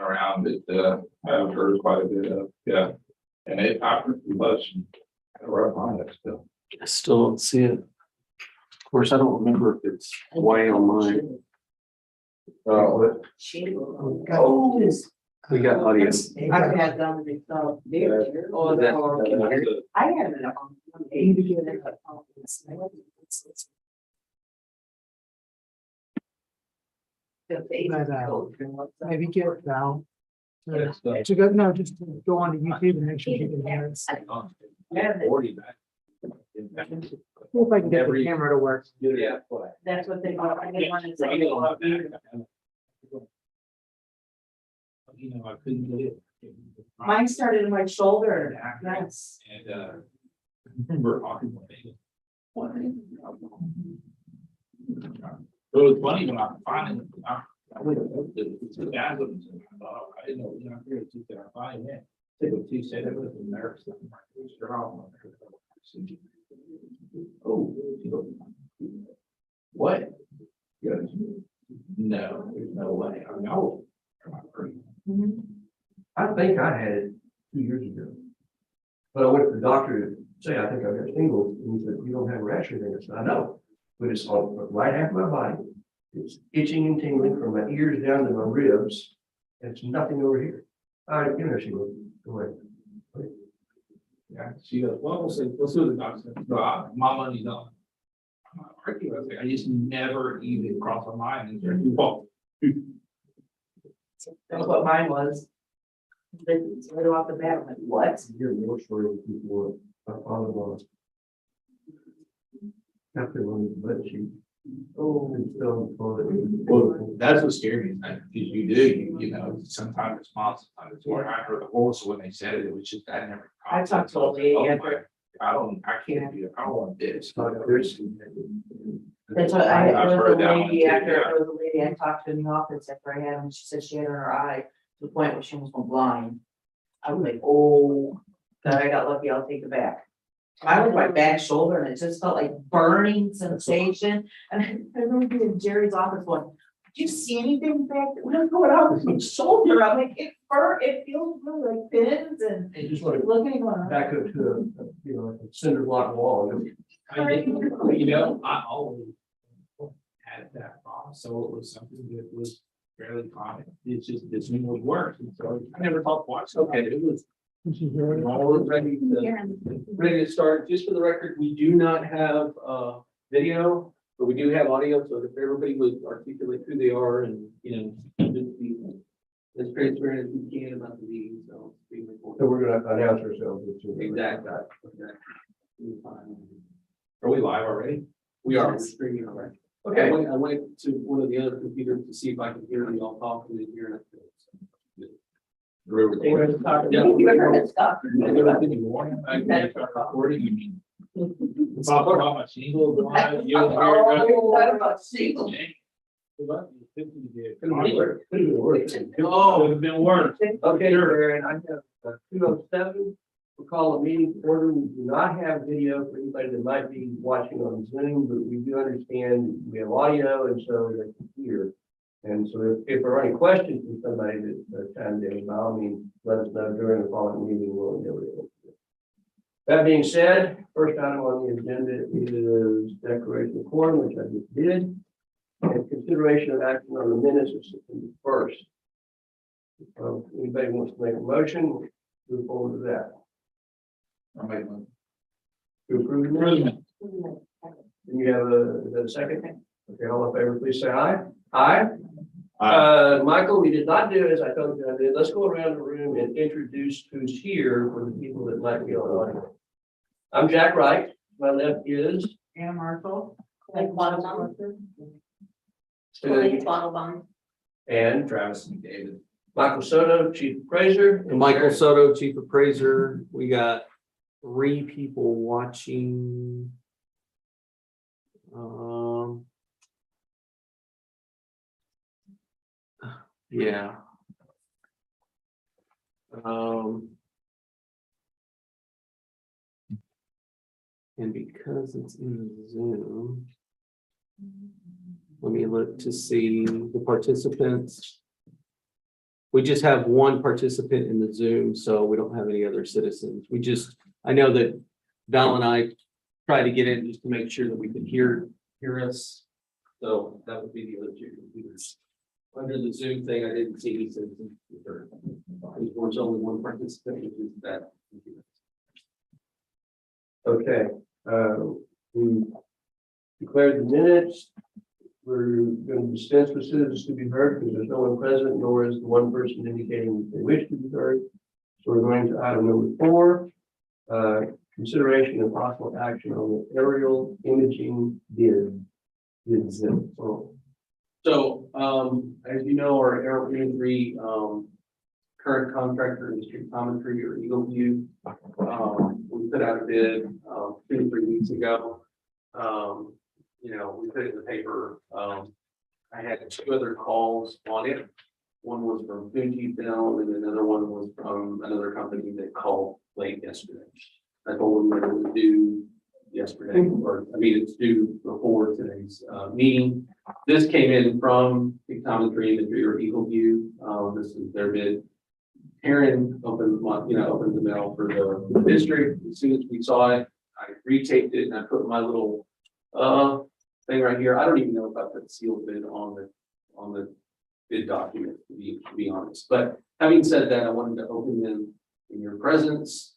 around it, I've heard quite a bit of, yeah. And it, I was kind of rough on it still. I still don't see it. Of course, I don't remember if it's way on mine. Oh, Oh, We got audio. I've had them myself. Oh, That- I had it on. Maybe get Val it's, to go, no, just to go on to YouTube and make sure you can hear it. See 40 back. if I can get the camera to work. Yeah. That's what they want. I didn't want to say. You know, I couldn't get it. Mine started in my shoulder. Yes. And, I remember talking about it. What? It was funny when I finally, I went to the bathrooms and I thought, I didn't know, you know, here to there, I finally went. Take a two set, it was a nerve system. Oh, she goes, what? He goes, no, there's no way, I know. I think I had it 2 years ago. But I went to the doctor to say, I think I've got shingles, and he said, you don't have a rash or anything. I said, I know, but it's on the right half of my body. It's itching and tingling from my ears down to my ribs, and it's nothing over here. All right, give her a shingle, go ahead. Yeah, she goes, well, we'll see what the doctor said. No, my money's on. I'm not arguing. I was like, I just never even crossed my mind and there you walk. That's what mine was. It's right off the bat, I'm like, what? You're more story than people are father-in-law. After one, but she. Oh, and still. Well, that's what scared me, because you do, you know, sometimes it's small, sometimes it's more. I heard the horse when they said it, it was just, I never. I talked to a lady Oh, after. I can't do it, I don't want this. That's what I, I've there was heard a that one lady too, after, yeah. there was a lady I talked to in the office after I had her, and she said she had her in her eye to the point where she almost went blind. I was like, oh, God, I got lucky, I'll take it back. Mine was my back shoulder and it just felt like burning sensation. And I remember being in Jerry's office going, did you see anything back there? What's going on with my shoulder? I'm like, it burnt, it feels really like pins and You just want to looking on. back up to a, you know, a cinder block wall. I didn't, you know, I always had that problem, so it was something that was fairly common. It's just, this one was worse, and so I never thought once, okay, it was. All ready to start. Just for the record, we do not have video, but we do have audio. So if everybody would articulate who they are and, you know, just be as transparent as we can about the meeting. So it's being So recorded. we're gonna announce ourselves. Exactly. Are we live already? We are we're streaming already. Okay. I went to one of the other computers to see if I could hear you all talk and hear it. We're recording. Yeah. You ever heard stuff? I go back in the morning, I can start recording, you mean? Talk about my shingles, you don't hear it. Oh, what about shingles? Oh, Oh, it's been worse. Okay, Aaron, I have 2:07. We'll call a meeting to order. We do not have video for anybody that might be watching on Zoom, but we do understand we have audio and so they can hear. And so if there are any questions from somebody that chimed in, by all means, let us know during the following meeting. We'll endeavor to answer it. That being said, first item on the agenda is declaration of quorum, which I just did, and consideration of action on the minutes of September 1st. Anybody wants to make a motion, move forward to that. I'll make one. To approve the minutes. And you have is that a second? Okay, all in favor, please say aye. Aye. Michael, we did not do it as I told you I did. Let's go around the room and introduce who's here for the people that might be on audio. I'm Jack Wright. My left is. Anna Marshall. Like Quattlebaum. And Travis McDavid. Michael Soto, Chief Appraiser. and Michael Soto, Chief Appraiser. We got 3 people watching. Yeah. And because it's in Zoom, let me look to see the participants. We just have one participant in the Zoom, so we don't have any other citizens. I know that Val and I tried to get in just to make sure that we could hear us. So that would be the other two computers. Under the Zoom thing, I didn't see any citizens. There's only one participant, which is that computer. Okay, we declared the minutes. We're going to dispense with citizens to be heard because there's no one present, nor is the one person indicating they wish to be heard. So we're going to item number 4, consideration and possible action on the aerial imaging bid. So, as you know, our aerial imagery, current contractor is Commentary or Eagle View. We put out a bid, 2 or 3 weeks ago. We put it in the paper. I had 2 other calls on it. One was from Fuji Film and another one was from another company that called late yesterday. I told them that it was due yesterday, it's due before today's meeting. This came in from Commentary Imagery or Eagle View. This is their bid. Aaron opened the mail for the district. As soon as we saw it, I retaped it and I put my little thing right here. I don't even know if I put sealed bid on the bid document, to be honest. But having said that, I wanted to open them in your presence.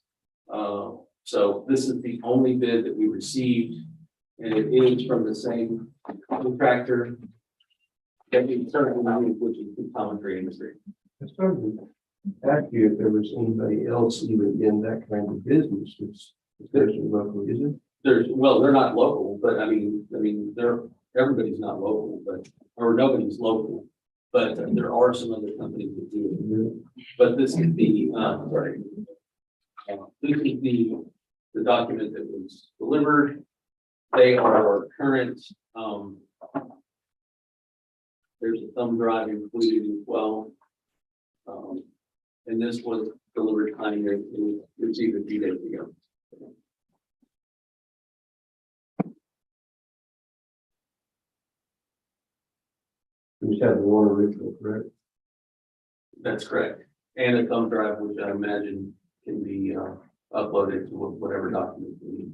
So this is the only bid that we received, and it is from the same contractor that we currently use, which is the Commentary Industry. I started to ask you if there was anybody else even in that kind of business. There's local, is it? They're not local, but everybody's not local, or nobody's local, but there are some other companies that do it. But this is the document that was delivered. They are our current, there's a thumb drive included as well. And this was delivered timely. It was received a few days ago. We just have the one original, correct? That's correct. And a thumb drive, which I imagine can be uploaded to whatever document we need.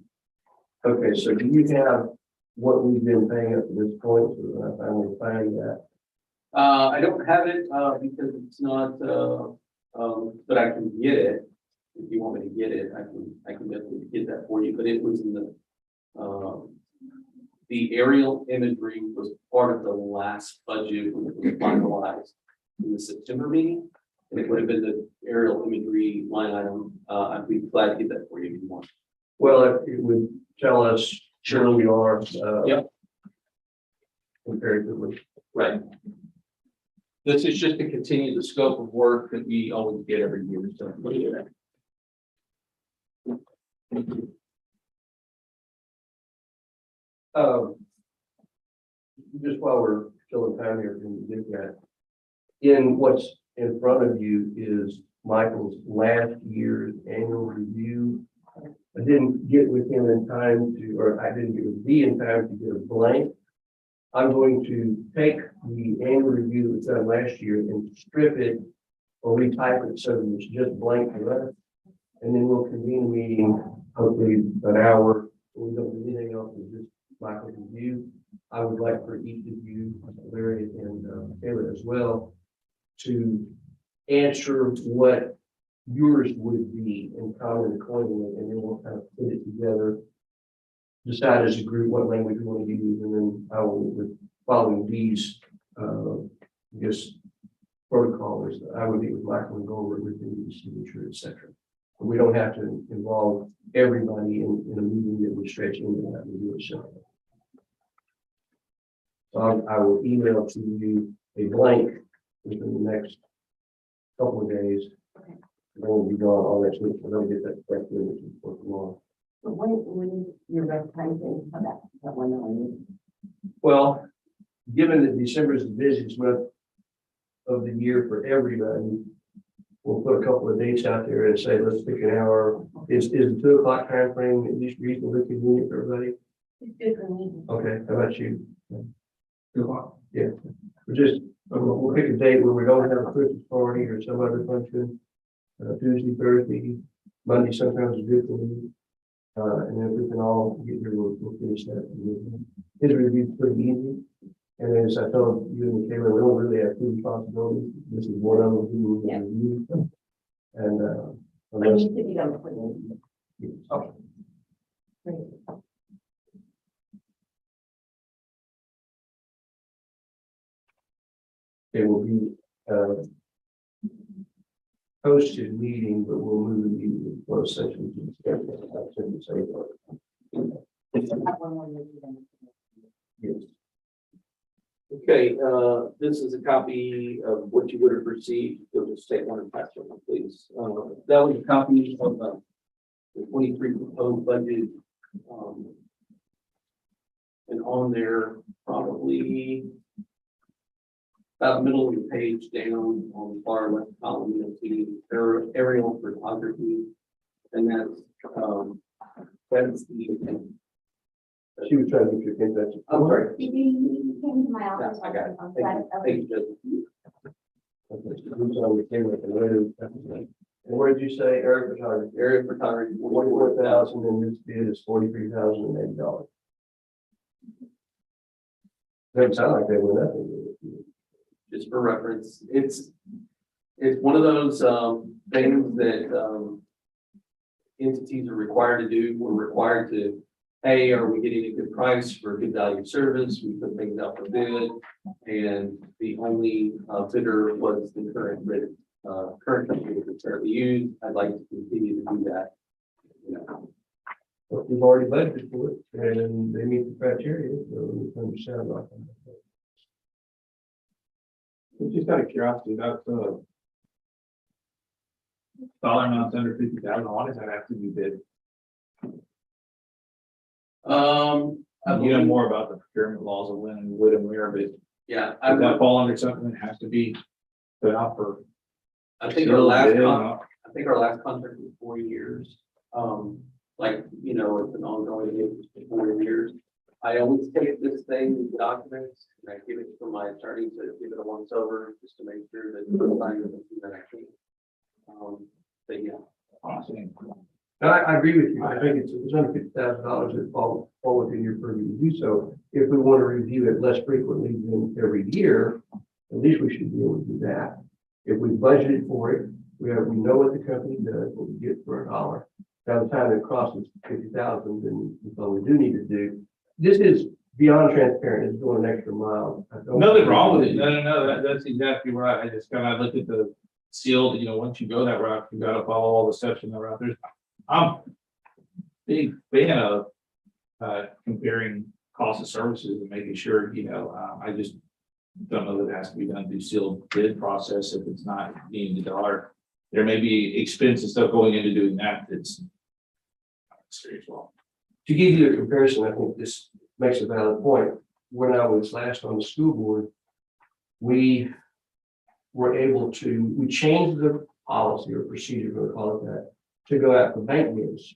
Okay, so do you have what we've been paying up to this point? So I finally find that. I don't have it because it's not, but I can get it. If you want me to get it, I can definitely get that for you. But it was in the aerial imagery was part of the last budget when it was finalized in the September meeting. And it would have been the aerial imagery line item. I'd be glad to get that for you if you want. Well, it would tell us where we are. Yep. Comparatively. Right. This is just to continue the scope of work that we always get every year. So look at that. Just while we're still in time here, can you get that? In what's in front of you is Michael's last year's annual review. I didn't get with him in time to, or I didn't get with V in time to get a blank. I'm going to take the annual review that was done last year and strip it or retype it so that it's just blank for us. And then we'll convene a meeting, hopefully an hour. We don't do anything else than just Michael's review. I would like for each of you, Larry and Taylor as well, to answer what yours would be and comment accordingly, and then we'll kind of put it together, decide as a group what language we want to use, and then I will, with following these, protocol is I would meet with Michael and go over everything, the signature, etc. But we don't have to involve everybody in a meeting that would stretch into that. We do it separately. So I will email to you a blank within the next couple of days. Okay. Then we'll be gone all next week. So don't get that correct image for tomorrow. But when is your best time frame for that one on? Well, given that December is the busiest month of the year for everybody, we'll put a couple of dates out there and say, let's pick an hour. Is the 2 o'clock time frame at least reasonably convenient for everybody? It's good for me. Okay, how about you? 2 o'clock. Yeah, we're just We'll pick a date where we don't have a Christmas party or some other function. Tuesday, Thursday, Monday sometimes is good for me. And then if we can all get here, we'll finish that. His review's pretty easy. And as I told you and Taylor, we don't really have two responsibilities. This is one of them who will review. And, But unless, you said you don't put it. okay. It will be, posted meeting, but we'll move the meeting to closed session. Have one more meeting than- Yes. Okay, this is a copy of what you would have received. You'll just take one and pass it on, please. That was a copy of the 23 proposed budget. And on there, probably about middle of the page down on the far left column, you'll see aerial photography. And that's the. She was trying to get your attention. I'm sorry. Did you came to my office? I got it. on Thank you. Friday? Thank you, Judge. Who's on the camera? And where did you say, Eric, photography? Area photography, 44,000, and this bid is $43,080. Doesn't sound like they were nothing. just for reference, it's one of those things that entities are required to do. We're required to, hey, are we getting a good price for a good value service? We put things out for bid, and the only bidder was the current bid, current company that we currently use. I'd like to continue to do that. You know, But we've already budgeted for it, and they meet the criteria, so it doesn't sound like them. Just out of curiosity, that's dollar amounts under 50,000, why does that have to be bid? I You know more about the procurement laws of when and would and where, but yeah, does that fall under something that has to be put out for? I think our last bid? I think our last contract was 4 years. Like, you know, it's an ongoing deal for 4 years. I always take this thing, these documents, and I give it to my attorney to give it a once over, just to make sure that it's fine with everything that I can. But yeah. Awesome. I agree with you. I think it's under $50,000 that fall within your purview to do so. If we want to review it less frequently than every year, at least we should be able to do that. If we budgeted for it, we know what the company does, what we get for $1. By the time it crosses 50,000, then that's all we do need to do. This is beyond transparent. It's going an extra mile. Nothing wrong with it. No, that's exactly right. I just kind of look at the seal, you know, once you go that route, you gotta follow all the steps in the route. I'm big fan of comparing cost of services and making sure, you know, I just don't know that it has to be done through sealed bid process if it's not being the dollar. There may be expense and stuff going into doing that. It's serious. Well, To give you a comparison, I think this makes a valid point. When I was last on the school board, we were able to, we changed the policy or procedure, we'll call it that, to go out for bank bids.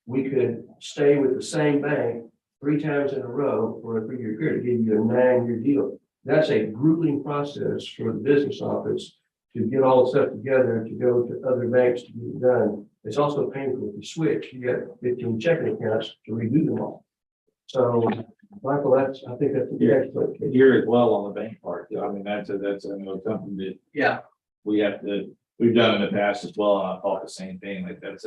We could stay with the same bank 3 times in a row for a 3-year period, give you a 9-year deal. That's a grueling process for the business office to get all the stuff together, to go to other banks to get it done. It's also painful to switch. You got 15 checking accounts to redo them all. So, Michael, I think that's Yeah. excellent case. here as well on the bank part. I mean, that's something that Yeah. we've done in the past as well. And I thought the same thing, like that's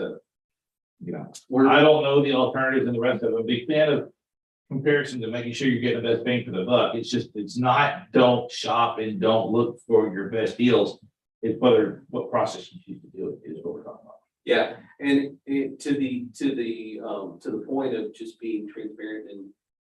you know, I don't know the alternatives and the rest of it. I'm a big fan of comparison to making sure you're getting the best bang for the buck. It's just, it's not, don't shop and don't look for your best deals. It's what process you choose to do it is what we're talking about. Yeah, and to the point of just being transparent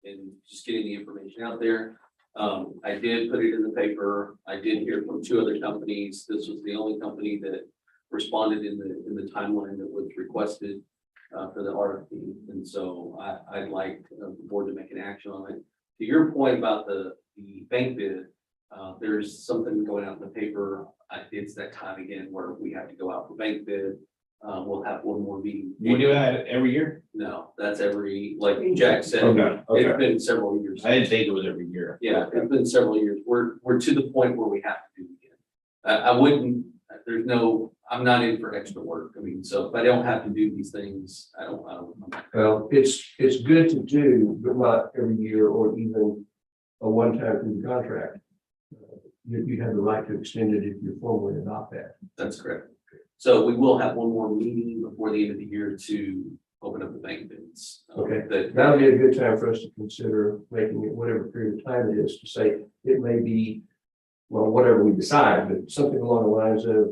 and just getting the information out there. I did put it in the paper. I did hear from 2 other companies. This was the only company that responded in the timeline that was requested for the RFP. And so I'd like the board to make an action on it. To your point about the bank bid, there's something going out in the paper. It's that time again where we have to go out for bank bid. we'll have one more meeting. You do that every year? No, that's every, like Jack said, Okay, okay. it's been several years. I didn't think it was every year. Yeah, it's been several years. We're to the point where we have to do it again. I wouldn't, I'm not in for extra work. I mean, so if I don't have to do these things, I don't. Well, it's good to do, but not every year or even a one-time through the contract. You have the right to extend it if you formally adopt that. That's correct. So we will have one more meeting before the end of the year to open up the bank bids. Okay. That, That'll be a good time for us to consider making it whatever period of time it is, to say it may be, well, whatever we decide, but something along the lines of,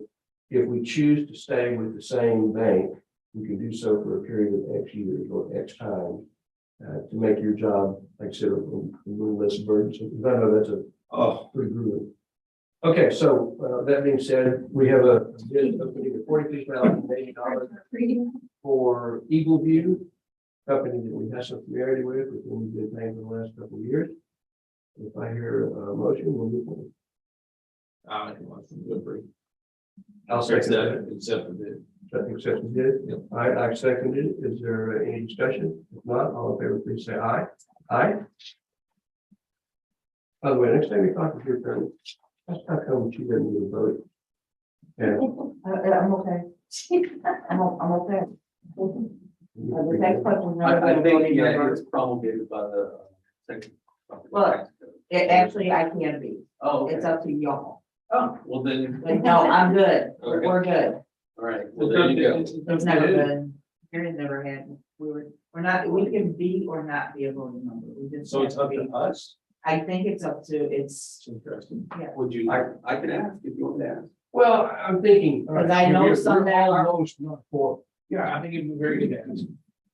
if we choose to stay with the same bank, we can do so for a period of X years or X time to make your job, like I said, a little less burdensome. Because I know that's a pretty grueling. Okay, so that being said, we have a bid opening at $43,080 for Eagle View, company that we have some familiarity with whom we've been paying for the last couple of years. If I hear a motion, we'll move on. I'll make a motion to approve. I'll second that. Accept the bid. Second accepted bid. Yep. I seconded it. Is there any discussion? If not, all in favor, please say aye. Aye. By the way, next time you talk to your attorney, that's how come she doesn't need a vote. Yeah. I'm okay. I'm okay. The next question. I think, yeah, it's promulgated by the second. Well, actually, I can be. Oh, okay. It's up to y'all. Oh, well then, But no, I'm good. Okay. We're good. all right, well, there you go. It's never been, Karen never had, we're not, we can be or not be a voting member. We just So it's have up to to be. us? I think it's up to, it's, It's interesting. Would you, I can ask if you want to ask. Well, I'm thinking. all right, Because I know we're some that are- almost not for. Yeah, I think it'd be very good. to ask.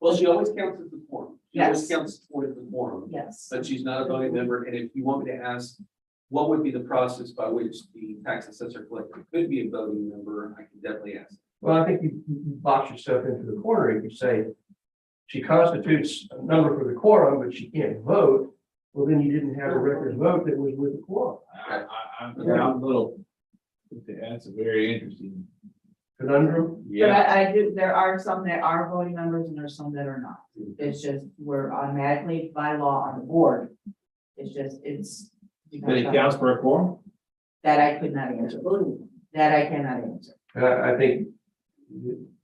Well, she always counts as the quorum. She always Yes. counts towards the quorum, yes. but she's not a voting member. And if you want me to ask, what would be the process by which the tax assessor collector could be a voting member? I can definitely ask. Well, I think you box yourself into the corner if you say she constitutes a number for the quorum, but she can't vote. Well, then you didn't have a record vote that was with the quorum. I'm a little, that's a very interesting. Conundrum. But I do, there are some that are voting members and there's some that are not. It's just, we're automatically by law on the board. It's just, it's. But it counts for a quorum? That I could not answer. That I cannot answer. I think,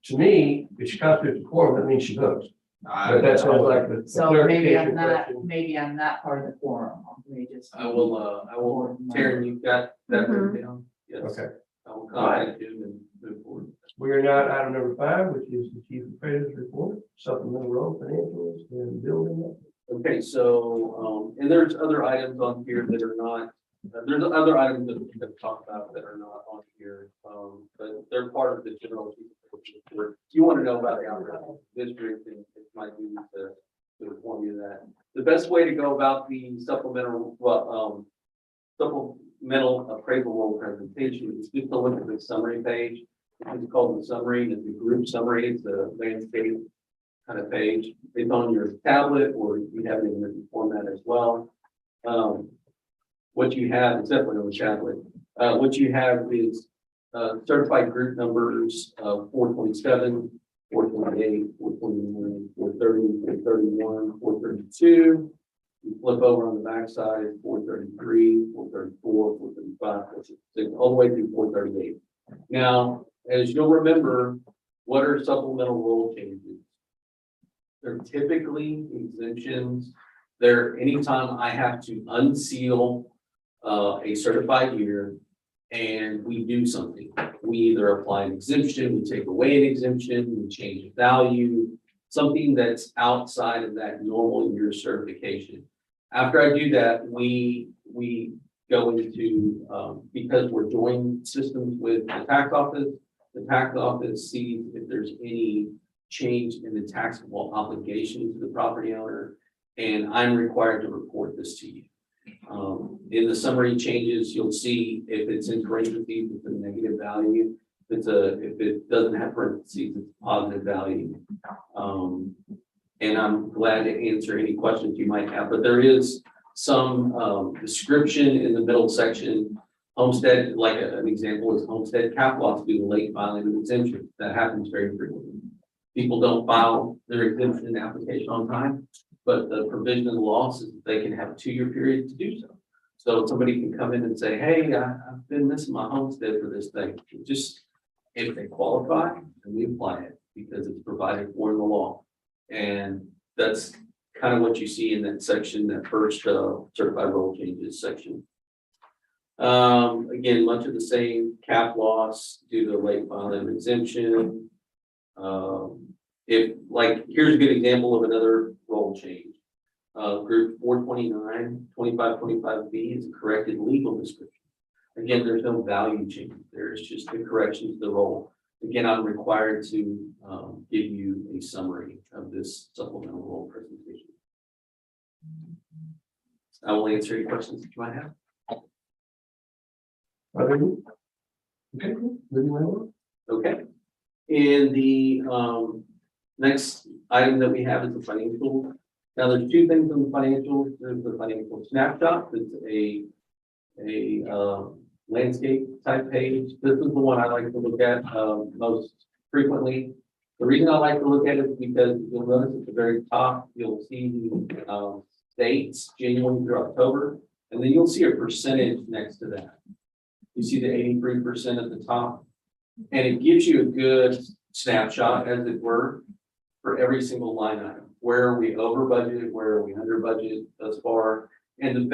to me, if she constitutes a quorum, that means she votes. But that sounds like the So maybe I'm clarification not, question. maybe I'm not part of the quorum. Maybe just. I will, Taryn, you've got that written down? Yes. Okay, I will contact him and move forward. we are now at item number 5, which is the chief appraiser's report, supplemental role financials and building. Okay, so, and there's other items on here that are not, there's other items that we can talk about that are not on here. But they're part of the general. Report. If you want to know about the operating district, and it might be to inform you that the best way to go about the supplemental, supplemental appraisal role presentation is just to look at the summary page. It's called the summary, it's the group summary, it's a landscape kind of page. It's on your tablet, or you have it in written format as well. What you have, it's definitely on the tablet. What you have is certified group numbers of 427, 428, 429, 430, 431, 432. You flip over on the backside, 433, 434, 435, 436, all the way through 438. Now, as you'll remember, what are supplemental role changes? They're typically exemptions. They're anytime I have to unseal a certified year and we do something. We either apply an exemption, we take away an exemption, we change a value, something that's outside of that normal year certification. After I do that, we go into, because we're joining systems with the tax office sees if there's any change in the taxable obligation to the property owner, and I'm required to report this to you. In the summary changes, you'll see if it's in parentheses, it's a negative value. If it doesn't have parentheses, it's a positive value. And I'm glad to answer any questions you might have, but there is some description in the middle section Homestead, like an example is homestead cap lots due to late filing of exemption. That happens very frequently. People don't file their exemption application on time, but the provision of the law says that they can have a 2-year period to do so. So somebody can come in and say, hey, I've been missing my homestead for this thing. Just, if they qualify, and we apply it because it's provided for in the law. And that's kind of what you see in that section, that first certified role changes section. Again, much of the same cap loss due to late filing of exemption. If like, here's a good example of another role change. Group 429, 2525B is a corrected legal description. Again, there's no value change. There's just the correction to the role. Again, I'm required to give you a summary of this supplemental role presentation. I will answer any questions that you might have. Are there any? Okay, moving right along. Okay. And the next item that we have is the financial. Now, there's two things in the financial. There's the financial snapshot. It's a landscape type page. This is the one I like to look at most frequently. The reason I like to look at it is because you'll notice at the very top, you'll see the dates, January through October, and then you'll see a percentage next to that. You see the 83% at the top, and it gives you a good snapshot, as it were, for every single line item. Where are we over budget? Where are we under budget thus far? And the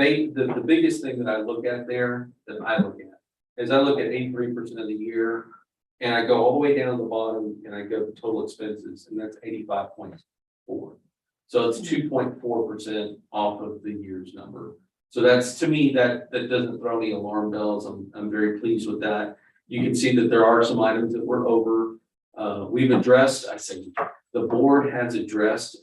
biggest thing that I look at there, is I look at 83% of the year, and I go all the way down to the bottom, and I go to total expenses, and that's 85.4. So it's 2.4% off of the year's number. So that's, to me, that doesn't throw any alarm bells. I'm very pleased with that. You can see that there are some items that we're over. We've addressed, the board has addressed,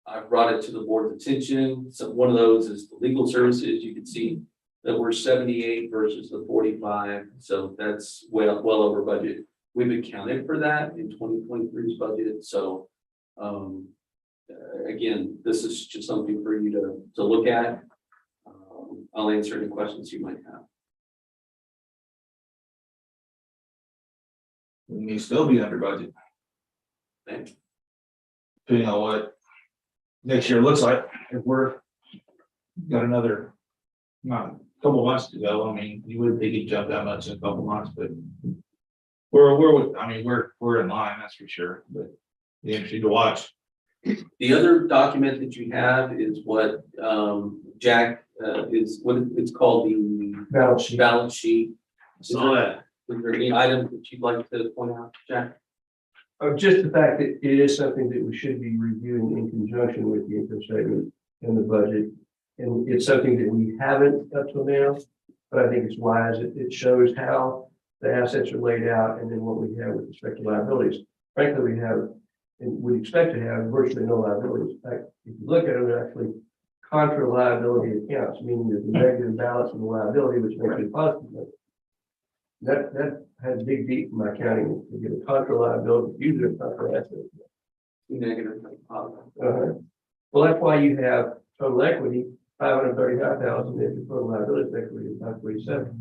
I've brought it to the board's attention. So one of those is the legal services. You can see that we're 78 versus the 45. So that's well over budget. We've accounted for that in 2023's budget. So again, this is just something for you to look at. I'll answer any questions you might have. We may still be under budget, Thanks. depending on what next year looks like. If we're got another, not couple months to go, I mean, you wouldn't think it'd jump that much in a couple months, but we're in line, that's for sure, but it's interesting to watch. The other document that you have is what Jack is what it's called, the balance sheet. Saw that. Is there any items that you'd like to point out, Jack? Just the fact that it is something that we should be reviewing in conjunction with the income statement and the budget. And it's something that we haven't up till now, but I think it's wise. It shows how the assets are laid out and then what we have with respect to liabilities. Frankly, we have, and we expect to have virtually no liabilities. In fact, if you look at it, they're actually contra liability accounts, meaning there's a negative balance in the liability, which makes it positive. That has big deep in my accounting to get a contra liability, usually a contra asset. Negative. Well, that's why you have total equity, 535,000, if your total liability equity is 547.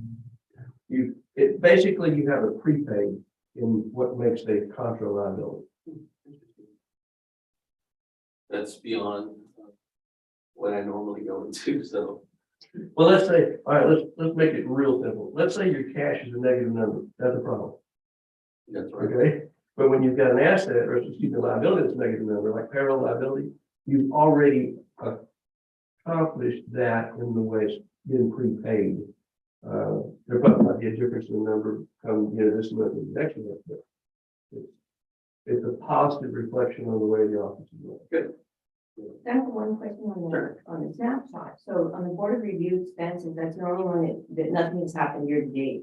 Basically you have a prepaid in what makes a contra liability. That's beyond what I normally go into, so. Well, let's say, all right, let's make it real simple. Let's say your cash is a negative number. That's a problem. That's right. Okay. But when you've got an asset or excuse me, liability that's a negative number, like payroll liability, you've already accomplished that in the way it's been prepaid. There probably might be a difference in the number come, this month and next month, but it's a positive reflection on the way the office is running. Good. That's one question on the snapshot. So on the board of review expenses, that's normally one that nothing has happened year to date.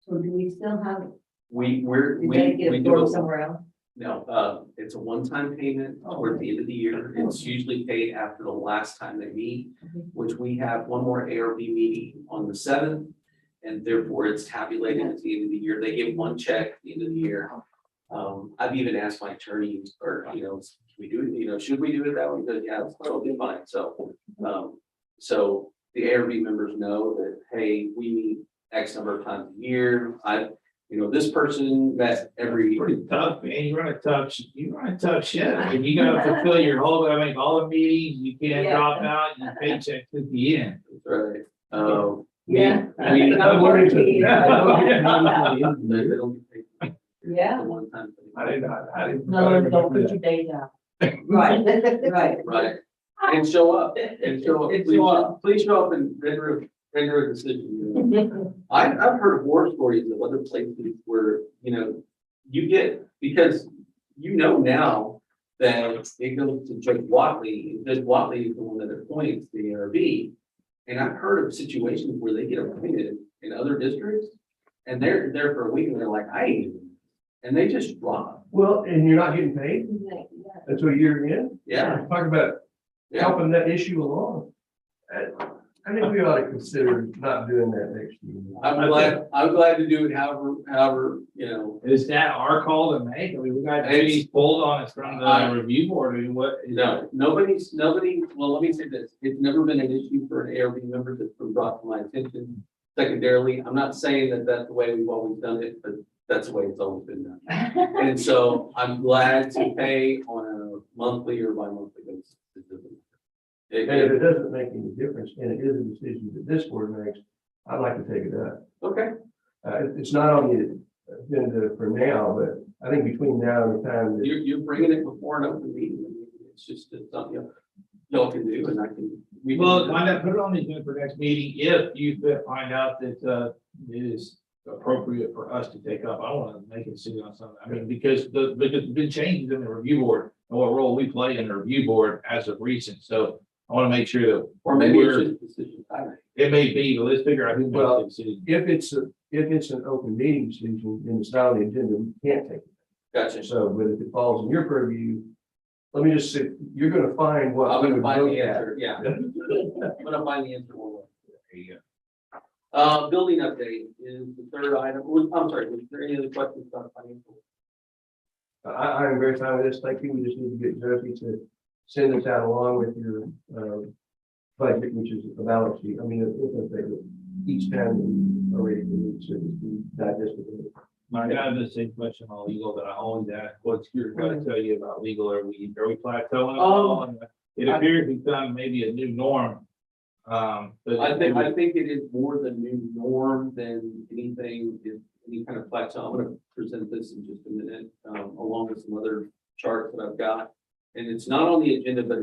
So do we still have, We get do absorbed it. somewhere else? No, it's a one-time payment toward the end of the year. It's usually paid after the last time they meet, which we have one more ARB meeting on the 7th. And therefore it's tabulated at the end of the year. They give one check at the end of the year. I've even asked my attorney, or, can we do it, should we do it that way? Because yeah, it's totally fine. So, so the ARB members know that, hey, we need X number of times a year. This person met every, Pretty tough, man. You run a tough ship. And you gotta fulfill your whole, I mean, all the meetings, you can't Yeah. drop out, your paycheck at the end. right? Yeah. We, I'm worried. they Yeah. don't get paid Yeah, the one time. I didn't. No, don't put your day down. right, right. Right, and show up, and show up, please show up and render a decision. You know? I've heard war stories of other places where, you get, because now that it goes to Judge Watley, and Judge Watley is the one that appoints the ARB. And I've heard of situations where they get appointed in other districts, and they're there for a week, and they're like, I ain't even, and they just drop. Well, and you're not getting paid until you're in? Yeah, Talk about yeah. helping that issue along. I think we ought to consider not doing that next year. I'm glad to do it however, Is that our call to make? I mean, we got duties pulled on us from the review board. I mean, what? no, well, let me say this, it's never been an issue for an ARB member that's been brought to my attention. Secondarily, I'm not saying that that's the way we've always done it, but that's the way it's always been done. And so I'm glad to pay on a monthly or bi-monthly basis. And if it doesn't make any difference, and it is a decision that this board makes, I'd like to take it up. Okay, It's not on the agenda for now, but I think between now and the time that. you're bringing it before an open meeting. I mean, it's just something y'all can do, and I can. Well, find out, put it on the agenda for next meeting, if you find out that, it is appropriate for us to take up. I want to make a decision on something. I mean, because there's been changes in the review board and what role we play in the review board as of recent. So I want to make sure that. Or maybe it's just a decision I make. It may be, but let's figure out who makes the decision. If it's an open meeting decision and it's not on the agenda, we can't take it. Gotcha. So, but if it falls in your purview, let me just say, you're gonna find what. I'm we gonna would find vote the at. answer, yeah. I'm gonna find the answer one way. There you go. Building update is the third item. I'm sorry, was there any other questions about financial? I'm very fine with this. Thank you. We just need to get Josie to send this out along with your, budget, which is a balance sheet. I mean, it's each time we are ready to meet, so we digest it. I got the same question on legal that I always ask. What's your, what I tell you about legal? Are we plateauing? And it appears we've done maybe a new norm. But I think it is more the new norm than anything, any kind of plateau. I'm gonna present this in just a minute, along with some other charts that I've got. And it's not on the agenda, but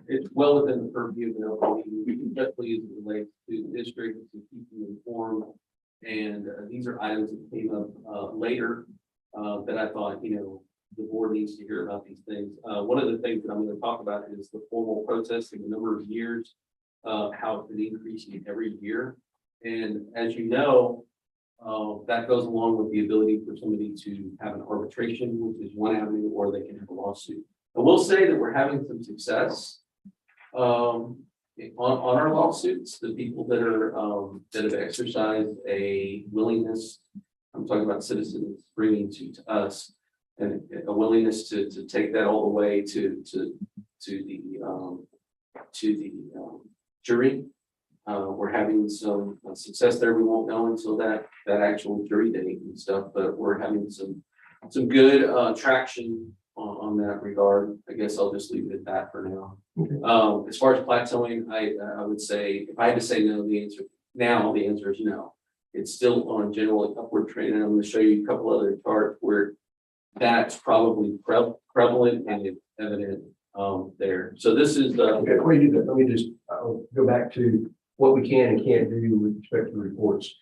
it's well within the purview of an open meeting, especially as it relates to the district, to keep you informed. And these are items that came up later that I thought, the board needs to hear about these things. One of the things that I'm going to talk about is the formal process in the number of years, how it's been increasing every year. And as you know, that goes along with the ability for somebody to have an arbitration, which is one avenue, or they can have a lawsuit. I will say that we're having some success on our lawsuits. The people that are that have exercised a willingness, I'm talking about citizens bringing to us, and a willingness to take that all the way to the jury. We're having some success there. We won't know until that actual jury date and stuff, but we're having some good traction on that regard. I guess I'll just leave it at that for now. Okay. As far as plateauing, I would say, if I had to say no, the answer is no. It's still on a general upward trend, and I'm going to show you a couple other charts where that's probably prevalent and it's evident there. So this is Okay, before you do that, let me just go back to what we can and can't do with respect to reports.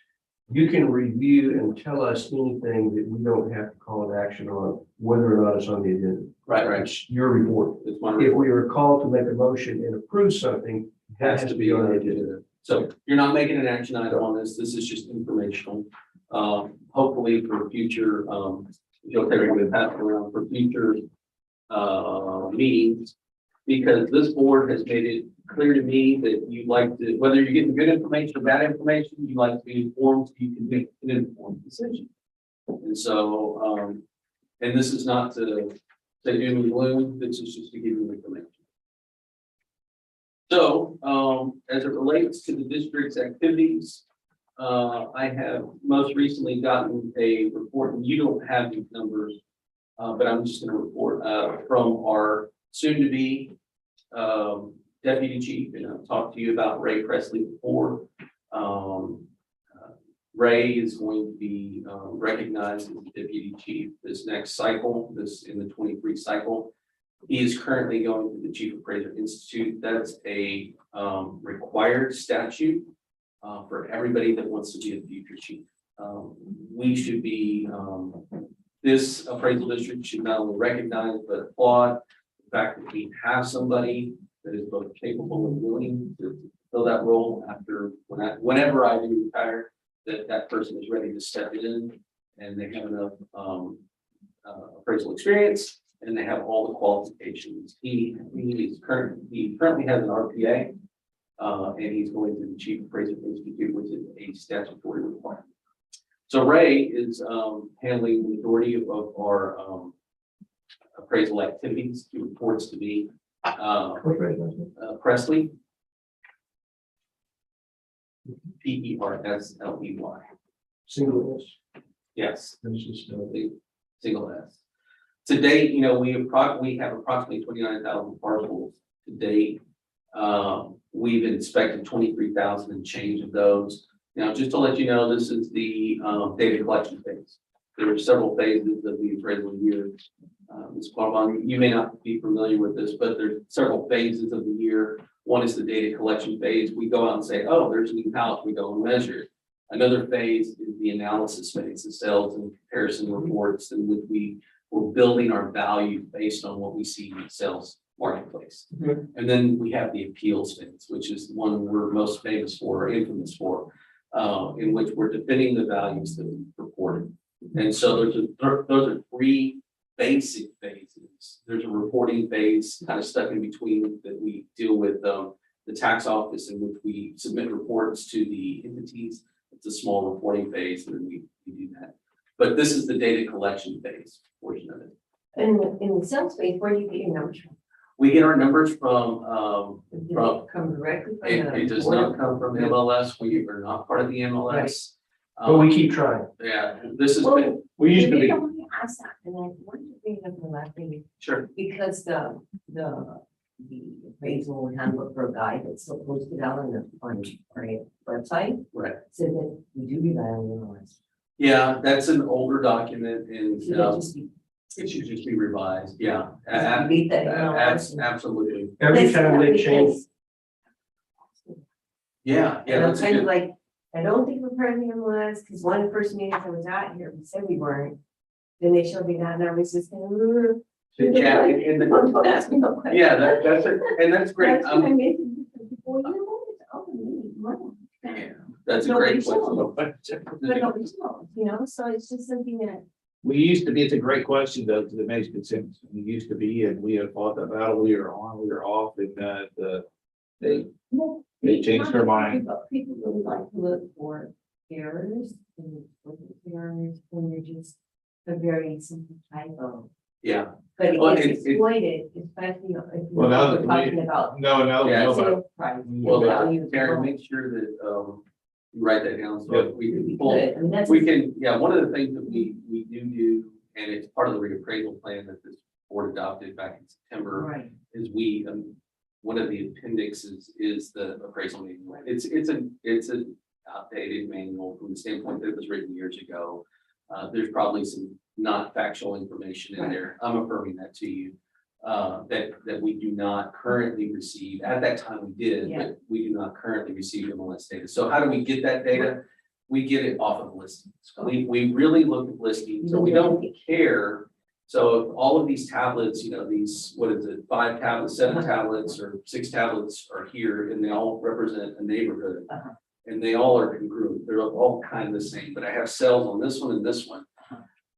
You can review and tell us anything that we don't have to call an action on, whether or not it's on the agenda. right. It's your report. It's my If report. we are called to make a motion and approve something, It has to be on the agenda. So you're not making an action item on this. This is just informational. Hopefully for future, you'll carry with that around for future meetings, because this board has made it clear to me that you'd like to, whether you're getting good information or bad information, you like to be informed so you can make an informed decision. And so, and this is not to say doom and gloom, this is just to give you information. So, as it relates to the district's activities, I have most recently gotten a report, and you don't have these numbers, but I'm just gonna report, from our soon-to-be, deputy chief, and I've talked to you about Ray Presley before. Ray is going to be, recognized as deputy chief this next cycle, in the 23 cycle. He is currently going to the Chief Appraiser Institute. That's a required statute for everybody that wants to be a future chief. We should be, this appraisal district should not only recognize but applaud the fact that we have somebody that is both capable and willing to fill that role after, whenever I do retire, that person is ready to step in and they have enough appraisal experience and they have all the qualifications. He currently has an RPA, and he's going to the Chief Appraiser Institute, which is a statutory requirement. So Ray is handling the majority of our appraisal activities. He reports to me. Presley. P-E-R-S-L-E-Y. Single S. Yes. This is, Single S. To date, we have approximately 29,000 parcels to date. We've inspected 23,000 and change of those. Now, just to let you know, this is the data collection phase. There are several phases of the appraisal year. Ms. Quattlebaum, you may not be familiar with this, but there's several phases of the year. One is the data collection phase. We go out and say, oh, there's a new house. We go and measure it. Another phase is the analysis phase, the sales and comparison reports in which we're building our value based on what we see in the sales marketplace. And then we have the appeals phase, which is the one we're most famous for, or infamous for, in which we're defending the values that we reported. And so those are three basic phases. There's a reporting phase kind of stuck in between that we deal with the tax office, in which we submit reports to the entities. It's a small reporting phase, and then we do that. But this is the data collection phase portion of it. And in the sales space, where do you get your numbers from? We get our numbers from, Does it come directly from it does not come from MLS. We are not part of the MLS. but we keep trying. Yeah, this has Well, been, We used to be, Let me ask that, and then what do you bring up the last thing? sure. Because the appraisal handbook for a guide that's still posted out on our website, Right. said that we do rely on the MLS. Yeah, that's an older document and Should that just be? it should just be revised. Yeah. Delete that MLS? Absolutely. Every time they change, Yeah, And I'm that's a kind of good, like, I don't think we're part of the MLS, because one of the first meetings I was at here, we said we weren't. Then they showed me that, and I was just kind of. yeah, and Don't ask me no questions. yeah, that's it, and that's great. That's what I meant. Before you know, it's open meeting, money. Yeah, that's a Nobody great question. But nobody knows, so it's just something that. we used to be, it's a great question though, because it makes good sense. We used to be, and we have fought the battle, we are on, we are off, and they changed their mind. But people really like to look for errors and look at errors when you're just a very simple typo. Yeah, But it Well, gets it- exploited, especially if Well, now we're that talking about No, Yeah, no, sales price. well, value. Karen, make sure that you write that down so Yeah. we Would be can pull. good. I mean, that's. We can, yeah, one of the things that we do, and it's part of the reappraisal plan that this board adopted back in September, Right. is one of the appendixes is the appraisal manual. It's an outdated manual from the standpoint that it was written years ago. There's probably some not factual information in there. I'm affirming that to you. That we do not currently receive. At that time we did, Yeah. but we do not currently receive MLS data. So how do we get that data? We get it off of listings. We really look at listings, so we don't care. So if all of these tablets, these, what is it, 5 tablets, 7 tablets, or 6 tablets are here, and they all represent a neighborhood. And they all are congruent, they're all kind of the same, but I have cells on this one and this one.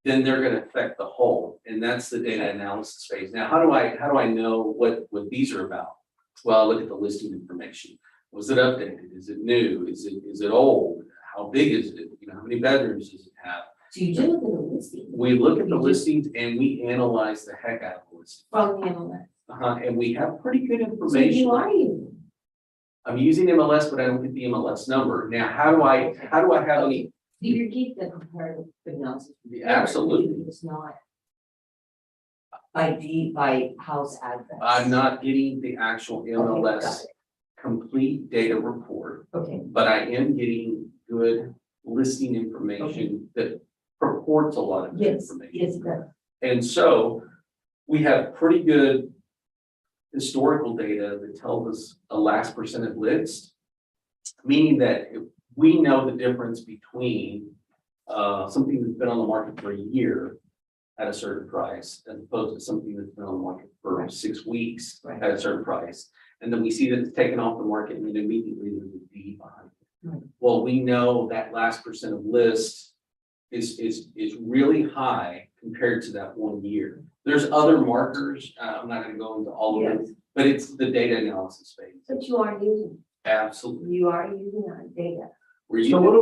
Then they're gonna affect the whole, and that's the data analysis phase. Now, how do I know what these are about? Well, I look at the listing information. Was it updated? Is it new? Is it old? How big is it? How many bedrooms does it have? So you do look at the listing We look at the listings and we analyze the heck out of the listing. from the MLS. And we have pretty good So information. who are you? I'm using MLS, but I don't get the MLS number. Now, how do I have any? Do you keep the comparative analysis? Absolutely. It's not. By house address. I'm not getting the actual Okay, got MLS it. complete data report, Okay, but I am getting good listing information that purports a lot of yes, information. yes, that, And so we have pretty good historical data that tells us a last percentage list, meaning that if we know the difference between something that's been on the market for a year at a certain price, as opposed to something that's been on the market for Right. 6 weeks Right. at a certain price. And then we see that it's taken off the market and then immediately there's a D behind it. Right. Well, we know that last percent of list is really high compared to that 1 year. There's other markers, I'm not gonna go into all of yes, them, but it's the data analysis phase. but you are using Absolutely. that data. We're So using, what do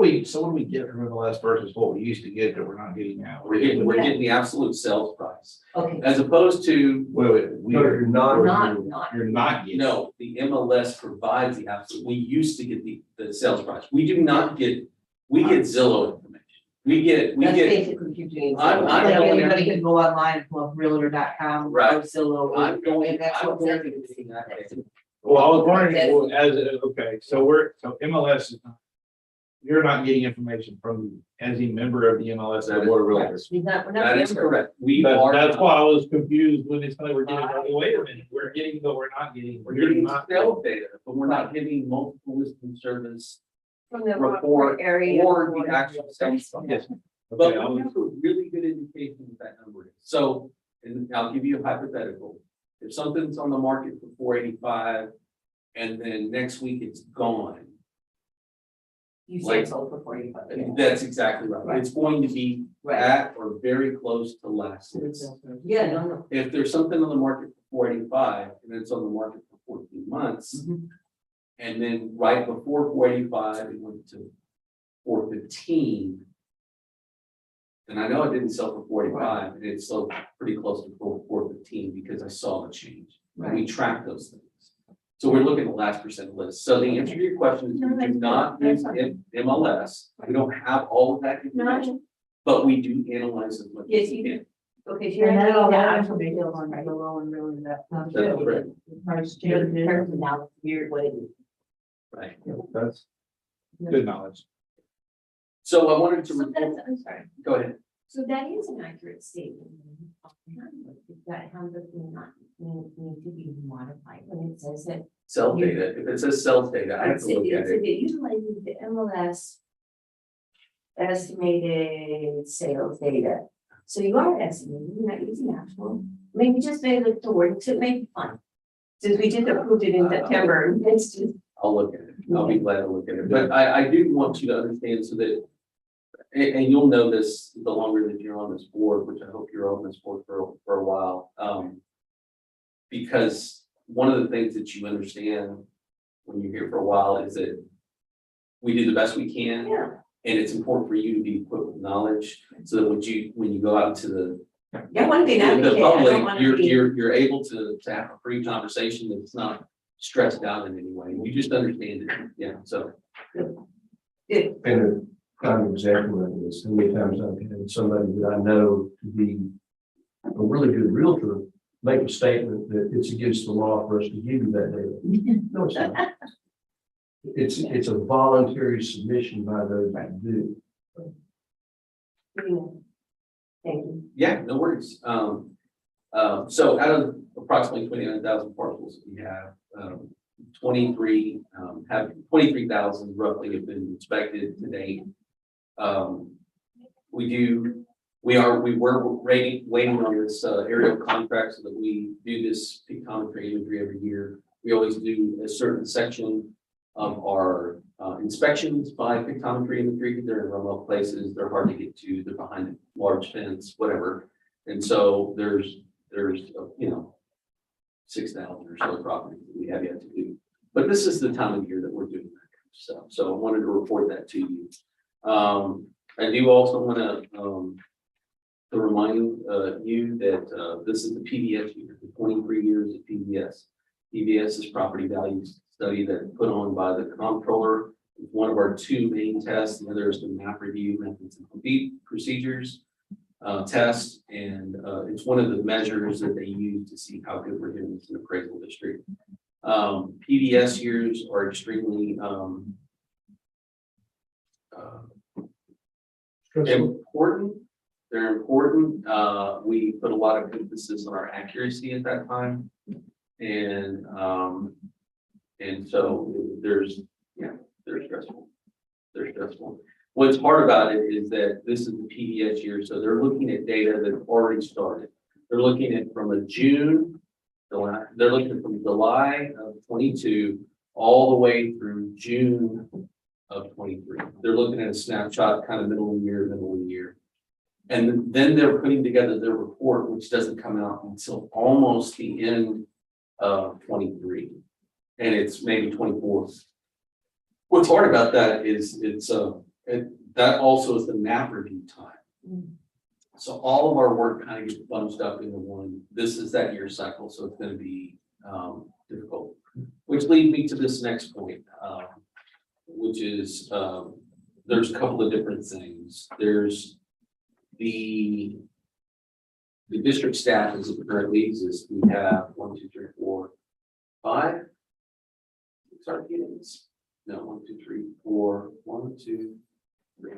we get from MLS versus what we used to get that we're not getting now? we're getting the absolute sales price, Okay, as opposed to, Wait, No, you're not. not, you're not getting. no, the MLS provides the absolute, we used to get the sales price. We do not get, we get Zillow information. We get, that's basically what you're doing. I'm Like going anybody there. can go online and pull up realtor.com or Right. Zillow. I'm going, And that's I'm what they're going doing. to. Well, I was wondering, well, okay, so MLS is not, you're not getting information from, as a member of the MLS That or is board of correct. realtors. We're not That is members. correct. We are. That's not. why I was confused when it's like we're getting, wait a minute, we're getting, but we're not getting. We're getting not. sales data, but we're not getting multiple listing service From the report area. or the actual sales price. Yes. But Okay, I we was- have a really good indication what that number is. So, and I'll give you a hypothetical. If something's on the market for 485 and then next week it's gone, You Like- say sold for 45. that's exactly right. It's going to be Right. at or very close to last list. Yeah, no. If there's something on the market for 485 and it's on the market for 14 months, Mhm. and then right before 485, it went to 415. And I know it didn't sell for 45, and it sold pretty close to 415 because I saw the change. And we track those things. So we're looking at the last percent list. So the answer to your question is No, we do that's not good. use That's fine. MLS. We don't have all of that information, but we do analyze as much Yes, as we you can. Okay, so you're. And then all getting that the information actual on bills, Zillow and really that. That's correct. Price You're change. the person now, weird way. Right. That's good knowledge. So I wanted to So report, that's, I'm sorry, go ahead. so that is an accurate statement. That handbook may not need to be modified when it says that. Sell data, if it says sales data, I have to look at It it. utilizes the MLS estimated sales data. So you are estimating, you're not using actual, maybe just make it the word to make it fun. Since we just approved it in September, it's just, I'll look at it. I'll be glad to look at it. But I do want you to understand so that, and you'll know this the longer that you're on this board, which I hope you're on this board for a while. Because one of the things that you understand when you're here for a while is that we do the best we can. yeah. And it's important for you to be equipped with knowledge so that when you go out to the Yeah, one thing I the advocate, I don't public, wanna you're, be. you're able to have a free conversation that's not stressed out in any way. You just understand it. Yeah, so. Good. And a prime example of this, how many times I've had somebody that I know to be a really good realtor make a statement that it's against the law for us to give you that data. No, it's not. It's a voluntary submission by those that do. Thank you. Yeah, no worries. So out of approximately 29,000 parcels that we have, 23,000 roughly have been inspected to date. We were waiting on this aerial contract so that we do this pictometry imagery every year. We always do a certain section of our inspections by pictometry imagery. They're in remote places, they're hard to get to, they're behind a large fence, whatever. And so there's 6,000 or so properties that we have yet to do. But this is the time of year that we're doing that kind of stuff. So I wanted to report that to you. I do also want to remind you that this is the PBS year, the 23 years of PBS. PBS is property values study that put on by the comptroller. It's one of our two main tests. The other is the map review methods and complete procedures test. And it's one of the measures that they use to see how good we're doing as an appraisal district. PBS years are extremely important. They're important. We put a lot of emphasis on our accuracy at that time. And so they're stressful. They're stressful. What's hard about it is that this is the PBS year, so they're looking at data that already started. They're looking at from a June, they're looking from July of 22 all the way through June of 23. They're looking at a snapshot, kind of middle of the year. And then they're putting together their report, which doesn't come out until almost the end of 23. And it's maybe 24. What's hard about that is that also is the map review time. So all of our work kind of gets bunched up into one. This is that year cycle, so it's going to be difficult. Which leads me to this next point, which is there's a couple of different things. There's the district staff as it currently exists. We have 1, 2, 3, 4, 5. Sorry, units. No, 1, 2, 3, 4. 1, 2, 3,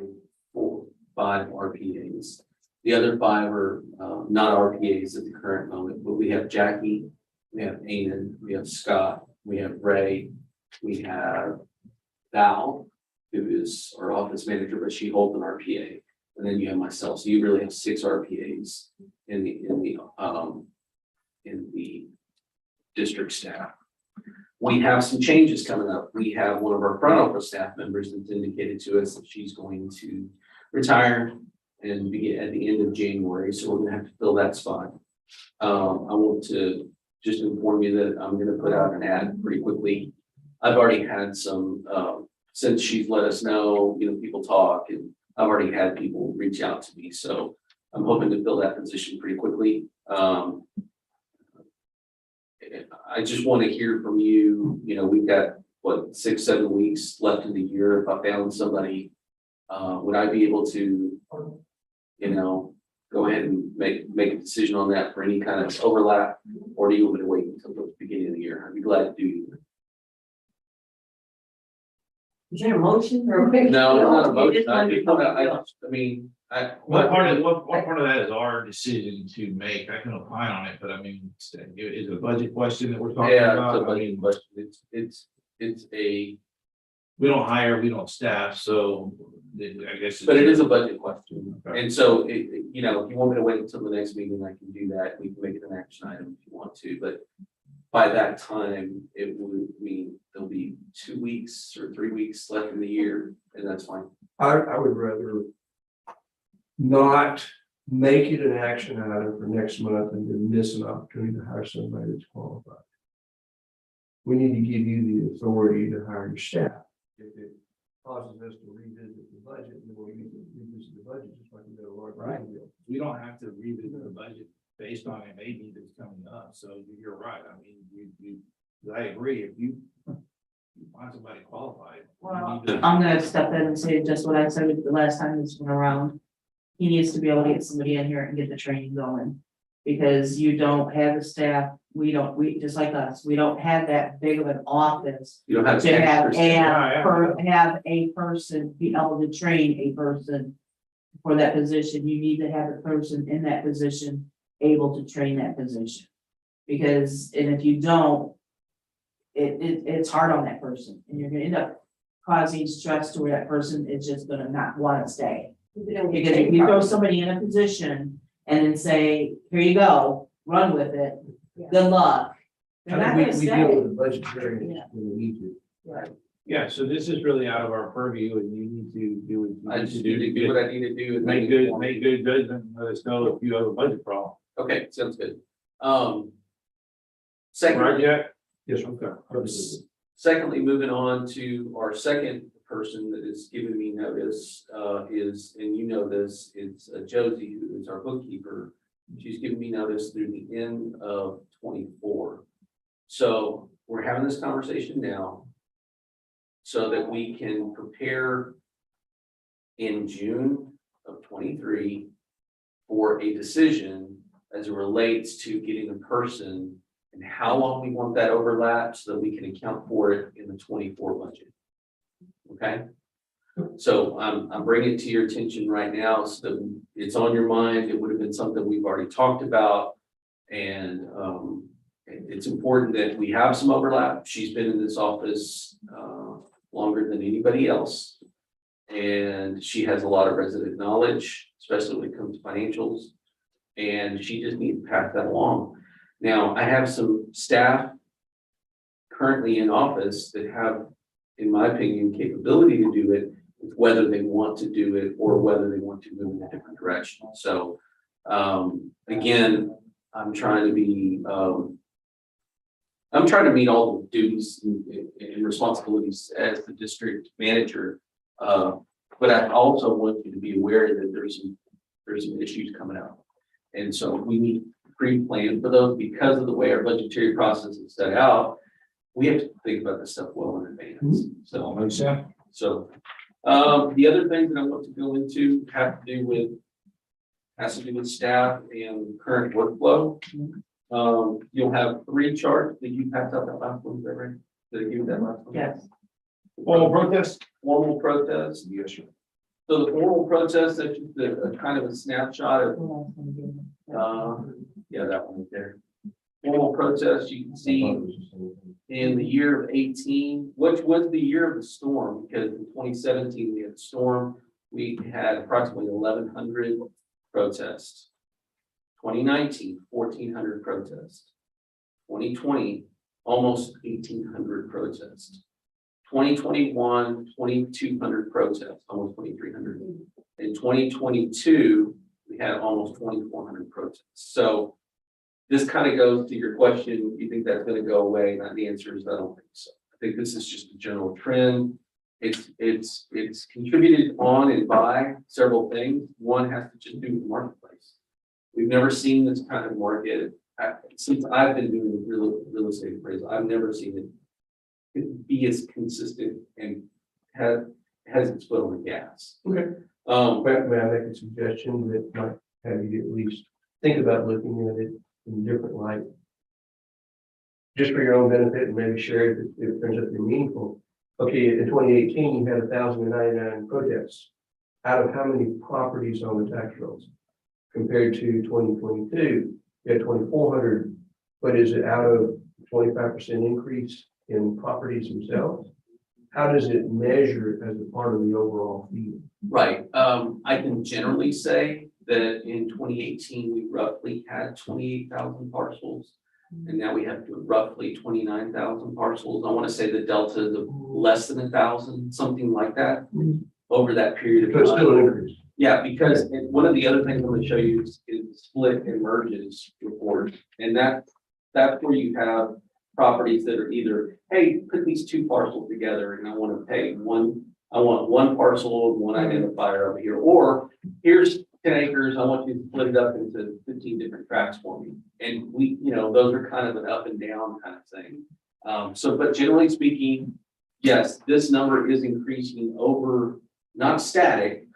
4, 5 RPAs. The other 5 are not RPAs at the current moment, but we have Jackie, we have Ainan, we have Scott, we have Ray, we have Val, who is our office manager, but she holds an RPA, and then you have myself. So you really have 6 RPAs in the district staff. We have some changes coming up. We have one of our front office staff members that's indicated to us that she's going to retire and be at the end of January. So we're going to have to fill that spot. I want to just inform you that I'm going to put out an ad pretty quickly. I've already had some, since she's let us know, people talk, and I've already had people reach out to me. So I'm hoping to fill that position pretty quickly. I just want to hear from you. We've got what 6, 7 weeks left in the year. If I found somebody, would I be able to, go ahead and make a decision on that for any kind of overlap, or do you want me to wait until the beginning of the year? I'd be glad to do either. Is there a motion or? No, not a motion. You just want to- What part of that is our decision to make? I can opine on it, but I mean, is it a budget question that we're talking Yeah, about? it's a I mean, budget question. It's a, we don't hire, we don't staff, so I guess. but it is a budget question. Okay. And so if you want me to wait until the next meeting, I can do that. We can make it an action item if you want to, but by that time, it would mean there'll be 2 weeks or 3 weeks left in the year, and that's fine. I would rather not make it an action item for next month and then miss an opportunity to hire somebody that's qualified. We need to give you the authority to hire your staff. If it causes us to revisit the budget, then we'll revisit the budget just like we did a large. Right. We don't have to revisit the budget based on a maybe that's coming up, so you're right. I mean, I agree, if you find somebody qualified. Well, you need to- I'm gonna step in and say just what I said the last time this went around. He needs to be able to get somebody in here and get the training going. Because you don't have the staff, we just like us, we don't have that big of an office. You don't have To have extra staff. have a person be able to train a person for that position. You need to have a person in that position able to train that position. Because, and if you don't, it's hard on that person, and you're gonna end up causing stress to where that person is just gonna not wanna stay. Because if you throw somebody in a position and then say, here you go, run with it, good luck. They're not We gonna deal stay. with the budget variance Yeah. when we need to. Right. Yeah, so this is really out of our purview, and you need to do what you I need just to need to do do what to I need to do. and make good judgment, and let us know if you have a budget problem. Okay, sounds good. Right, Secondly, Jack? Yes, sir. Okay. secondly, moving on to our second person that is giving me notice, is, and you know this, it's Josie, who is our bookkeeper. She's giving me notice through the end of 24. So we're having this conversation now so that we can prepare in June of 23 for a decision as it relates to getting a person and how long we want that overlap so that we can account for it in the 24 budget. Okay? So I'm bringing it to your attention right now so that it's on your mind. It would have been something we've already talked about. And it's important that we have some overlap. She's been in this office longer than anybody else. And she has a lot of resident knowledge, especially when it comes to financials. And she just needs to pass that along. Now, I have some staff currently in office that have, in my opinion, capability to do it, whether they want to do it or whether they want to move in a different direction. So again, I'm trying to meet all the duties and responsibilities as the district manager. But I also want you to be aware that there's some issues coming out. And so we need to pre-plan for those because of the way our budgetary process is set out. We have to think about this stuff well in advance. So Makes sense. so, the other thing that I want to go into has to do with staff and current workflow. You'll have 3 charts that you passed out that last one, is that right? Did I give you that last one? Yes. Formal protest? Formal protest. Yes, sir. So the formal protest, that's just a kind of a snapshot of, yeah, that one right there. Formal protest, you can see in the year of 18, which was the year of the storm, because in 2017 we had a storm. We had approximately 1,100 protests. 2019, 1,400 protests. 2020, almost 1,800 protests. 2021, 2,200 protests, almost 2,300. In 2022, we had almost 2,400 protests. So this kind of goes to your question, you think that's going to go away? And the answer is I don't think so. I think this is just a general trend. It's contributed on and by several things. One has to just do with the marketplace. We've never seen this kind of market since I've been doing real estate appraisal. I've never seen it be as consistent and has its foot on the gas. Okay. May I make a suggestion that might have you at least think about looking at it in a different light? Just for your own benefit and maybe share it if it turns out to be meaningful. Okay, in 2018, you had 1,099 protests. Out of how many properties on the tax rolls? Compared to 2022, you had 2,400. But is it out of 25% increase in properties themselves? How does it measure as a part of the overall field? Right. I can generally say that in 2018, we roughly had 28,000 parcels. And now we have roughly 29,000 parcels. I want to say the delta is of less than 1,000, something like that, over that period of So it's time. still an increase. Yeah, because one of the other things I'm going to show you is split and merges report. And that's where you have properties that are either, hey, put these 2 parcels together and I want to pay I want 1 parcel and 1 identifier over here, or here's 10 acres, I want you to split it up into 15 different tracts for me. And we, those are kind of an up and down kind of thing. But generally speaking, yes, this number is increasing over, not static,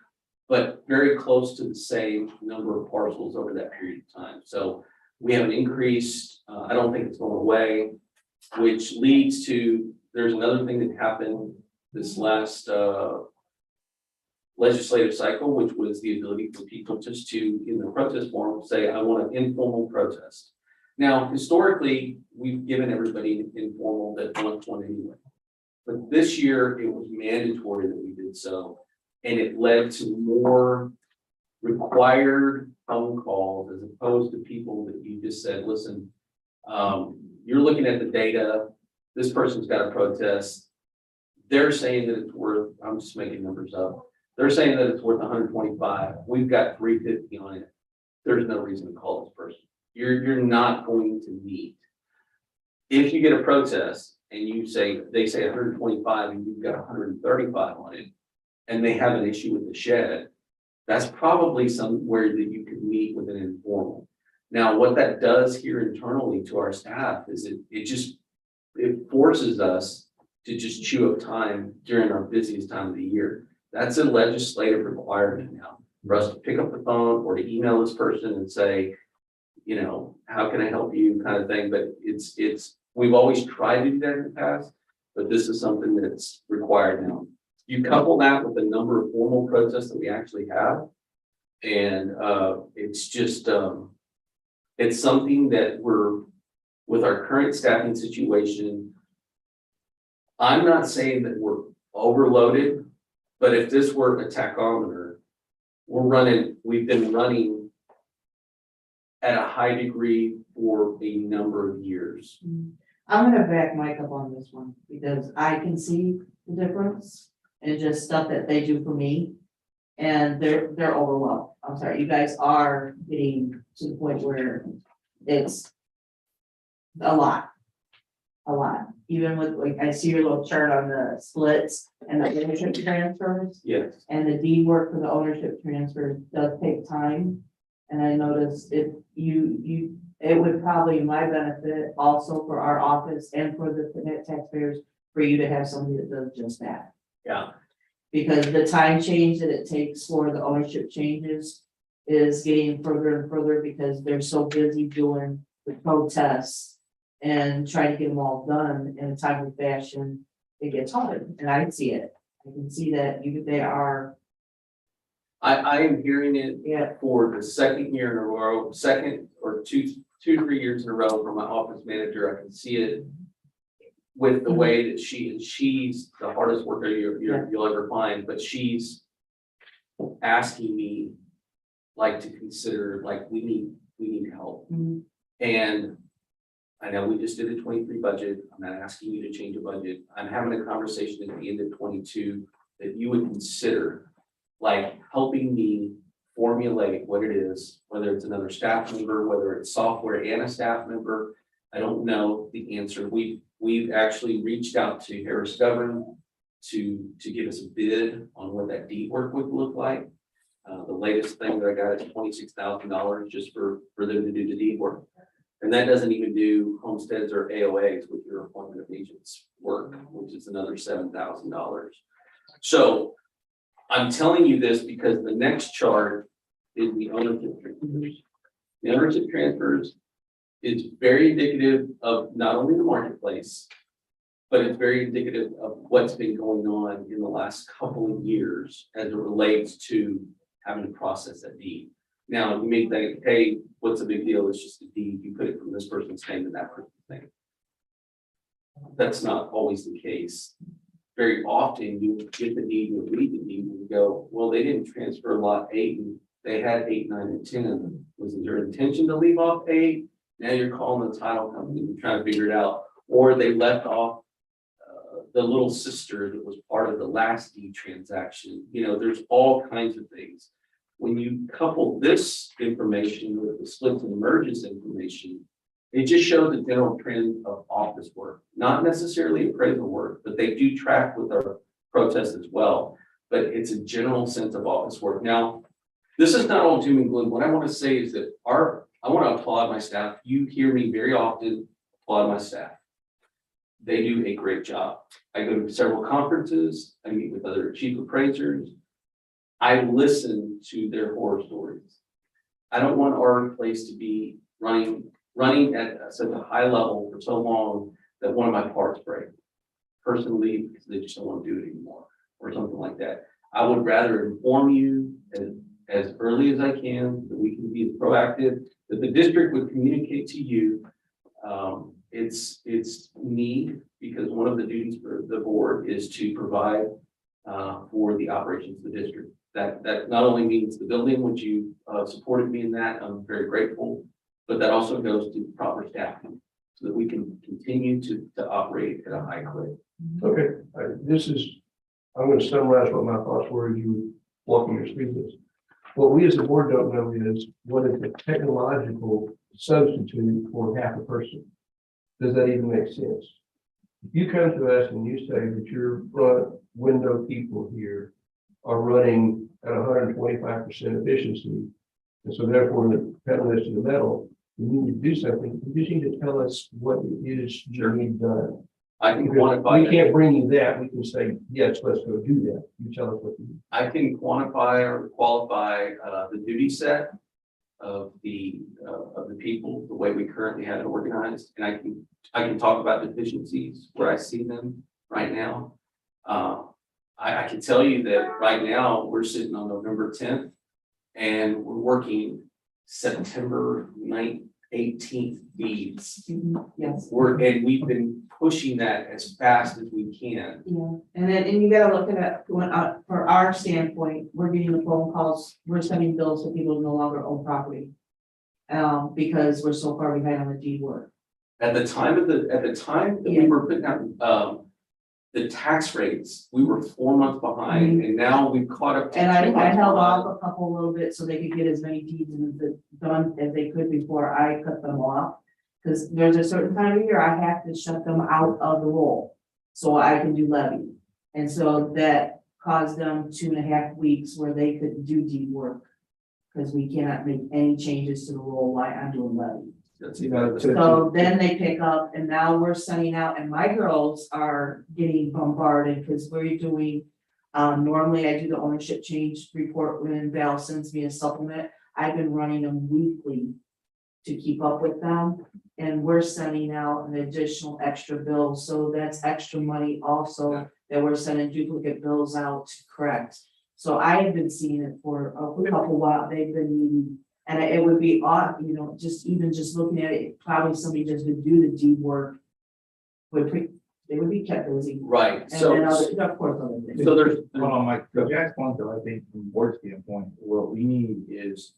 but very close to the same number of parcels over that period of time. So we have an increase, I don't think it's going away, which leads to, there's another thing that happened this last legislative cycle, which was the ability for people just to, in the protest form, say, I want an informal protest. Now, historically, we've given everybody an informal that wants one anyway. But this year, it was mandatory that we did so. And it led to more required phone calls as opposed to people that you just said, listen, you're looking at the data, this person's got a protest. They're saying that it's worth, I'm just making numbers up. They're saying that it's worth 125. We've got 350 on it. There's no reason to call this person. You're not going to meet. If you get a protest and they say 125 and you've got 135 on it, and they have an issue with the shed, that's probably somewhere that you could meet with an informal. Now, what that does here internally to our staff is it forces us to just chew up time during our busiest time of the year. That's a legislative requirement now for us to pick up the phone or to email this person and say, how can I help you kind of thing. But we've always tried to do that in the past, but this is something that's required now. You couple that with the number of formal protests that we actually have, and it's just, it's something that with our current staffing situation, I'm not saying that we're overloaded, but if this were a tachometer, we've been running at a high degree for a number of years. I'm gonna back Mike up on this one, because I can see the difference in just stuff that they do for me. And they're overwhelmed. I'm sorry, you guys are getting to the point where it's a lot. A lot, even with, like, I see your little chart on the splits and the ownership transfers. Yes. And the deed work for the ownership transfer does take time. And I noticed it would probably my benefit also for our office and for the net taxpayers, for you to have somebody that does just that. Yeah. Because the time change that it takes for the ownership changes is getting further and further, because they're so busy doing the protests and trying to get them all done in a timely fashion. It gets hard, and I see it. I can see that they are, I am hearing it yeah, for the second year in a row, second or 3 years in a row from my office manager. I can see it with the way that she's the hardest worker you'll ever find, but she's asking me like to consider, like, we need help. Mhm. And I know we just did a 23 budget. I'm not asking you to change a budget. I'm having a conversation at the end of 22 that you would consider like helping me formulate what it is, whether it's another staff member, whether it's software and a staff member. I don't know the answer. We've actually reached out to Harris Government to give us a bid on what that deed work would look like. The latest thing that I got is $26,000 just for them to do the deed work. And that doesn't even do homesteads or AOAs with your appointment of agents work, which is another $7,000. So I'm telling you this because the next chart is the ownership transfers. The ownership transfers is very indicative of not only the marketplace, but it's very indicative of what's been going on in the last couple of years as it relates to having to process that deed. Now, you may think, hey, what's the big deal? It's just a deed. You put it from this person's name to that person's name. That's not always the case. Very often you get the deed, you read the deed, and you go, well, they didn't transfer lot 8, and they had 8, 9, and 10. Was it their intention to leave off 8? Now you're calling the title company and trying to figure it out. Or they left off the little sister that was part of the last deed transaction. There's all kinds of things. When you couple this information with the splits and merges information, it just shows the general trend of office work, not necessarily appraisal work, but they do track with our protests as well. But it's a general sense of office work. Now, this is not all doom and gloom. What I want to say is that I want to applaud my staff. You hear me very often applaud my staff. They do a great job. I go to several conferences. I meet with other chief appraisers. I listen to their horror stories. I don't want our place to be running at such a high level for so long that one of my parts break. Person leave because they just don't want to do it anymore or something like that. I would rather inform you as early as I can, that we can be proactive, that the district would communicate to you. It's need, because one of the duties for the board is to provide for the operations of the district. That not only means the building, which you supported me in that, I'm very grateful, but that also goes to proper staffing so that we can continue to operate at a high clip. Okay, I'm going to summarize what my thoughts were as you were walking us through this. What we as the board don't know is what is the technological substitute for half a person. Does that even make sense? If you come to us and you say that your front window people here are running at 125% efficiency, and so therefore the pedal is to the metal, we need to do something, you just need to tell us what it is you need done. I can Because quantify we that. can't bring you that, we can say, yes, let's go do that, you tell us what you need. I can quantify or qualify the duty set of the people, the way we currently have it organized, and I can talk about deficiencies where I see them right now. I can tell you that right now, we're sitting on November 10th, and we're working September 9th, 18th deeds. Yes. And we've been pushing that as fast as we can. Yeah, and you gotta look at it, going out, for our standpoint, we're getting the phone calls, we're sending bills to people who no longer own property. Because we're so far behind on the deed work. At the time that we were putting out, the tax rates, we were 4 months behind, and now we've caught up to And 2 I months held behind. off a couple a little bit so they could get as many deeds done as they could before I cut them off. Cause there's a certain time of year I have to shut them out of the roll, so I can do levy. And so that caused them 2.5 weeks where they couldn't do deed work. Cause we cannot make any changes to the roll while I'm doing levy. That's You know, So then they pick up and now we're sending out, and my girls are getting bombarded because we're doing. Normally I do the ownership change report when Val sends me a supplement. I've been running them weekly to keep up with them. And we're sending out an additional extra bill, so that's extra money also that we're sending duplicate bills out to correct. So I have been seeing it for a couple while, they've been needing. And it would be odd, you know, just looking at it, probably somebody just would do the deed work. They would be kept busy. right. And So then other, of course, other things. so there's Hold on, Mike, to Jack's point though, I think from the board standpoint, what we need is.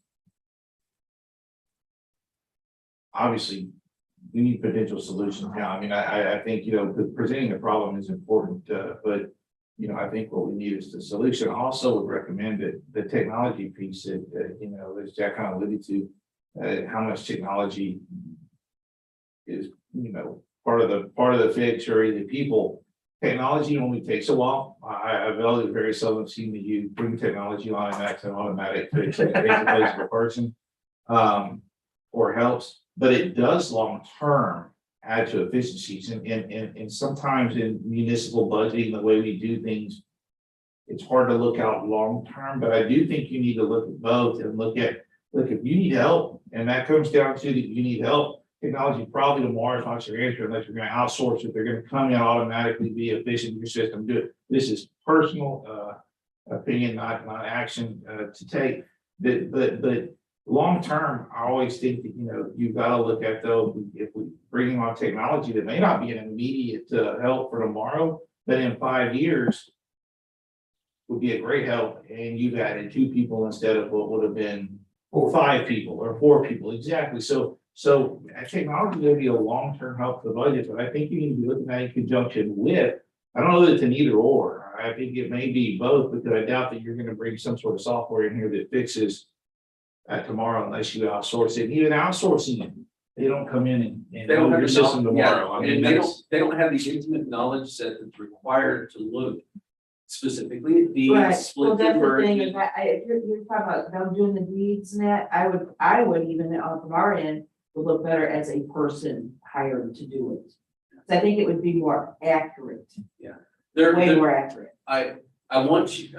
Obviously, we need potential solutions now. I mean, I think, you know, presenting a problem is important, but. You know, I think what we need is the solution. I also would recommend that the technology piece that, you know, as Jack kind of alluded to, how much technology. Is, you know, part of the fix or the people. Technology only takes a while. I've very seldom seen that you bring technology on and that's an automatic fix that takes the place of a person. Or helps, but it does long term add to efficiencies and sometimes in municipal budgeting, the way we do things. It's hard to look out long term, but I do think you need to look at both and look, if you need help, and that comes down to that you need help. Technology probably tomorrow is not your answer unless you're gonna outsource it. They're gonna come in automatically, be efficient in your system, do it. This is personal opinion, not action to take. But long term, I always think that, you know, you've got to look at though, if we bring on technology that may not be an immediate help for tomorrow, but in 5 years. Would be a great help, and you've added 2 people instead of what would have been 5 people or 4 people, exactly. So technology may be a long-term help for the budget, but I think you need to be looking at it in conjunction with. I don't know that it's an either or. I think it may be both, because I doubt that you're going to bring some sort of software in here that fixes. Tomorrow, unless you outsource it, even outsourcing it, they don't come in and they don't move have your the system knowledge, yeah, tomorrow. I mean, and they that's, don't have the intimate knowledge set that's required to look specifically at these Right, well, split that's and the thing, merges. is that if you're talking about them doing the deeds and that, I would even from our end, would look better as a person hired to do it. So I think it would be more accurate, way more accurate. I want you,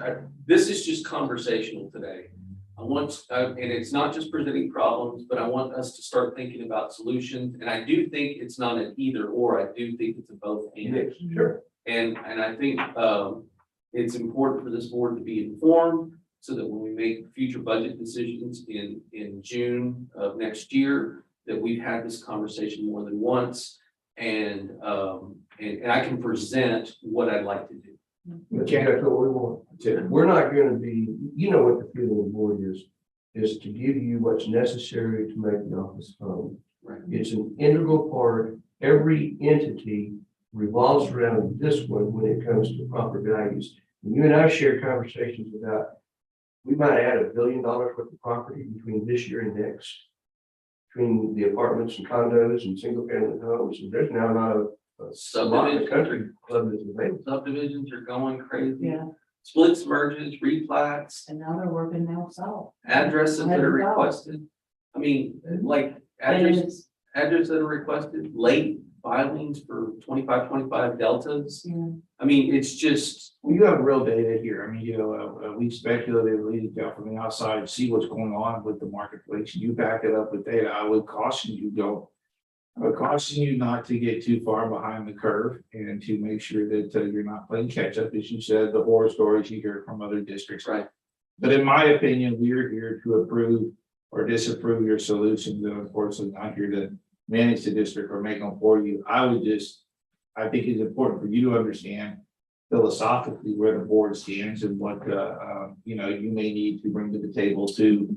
this is just conversational today. And it's not just presenting problems, but I want us to start thinking about solutions. And I do think it's not an either or, I do think it's a both and. Yes, sure. And I think it's important for this board to be informed so that when we make future budget decisions in June of next year, that we've had this conversation more than once. And I can present what I'd like to do. That's what we want. We're not gonna be, you know what the feeling of the board is to give you what's necessary to make the office fund. Right. It's an integral part. Every entity revolves around this one when it comes to proper values. And you and I share conversations about, we might add $1 billion worth of property between this year and next. Between the apartments and condos and single family homes, and there's now not a lot in the country club that's available. Subdivisions are going crazy. Yeah, Splits, merges, replats, and now they're working now south. addresses that are Headed south. requested. I mean, like, address that are requested, late filings for 25 deltas. Yeah. I mean, it's just, Well, you have real data here. I mean, we speculatively out from the outside, see what's going on with the marketplace. You back it up with data. I would caution you not to get too far behind the curve and to make sure that you're not playing catch up, as you said, the horror stories you hear from other districts. right. But in my opinion, we're here to approve or disapprove your solutions, and unfortunately not here to manage the district or make them for you. I think it's important for you to understand philosophically where the board stands and what, you may need to bring to the table to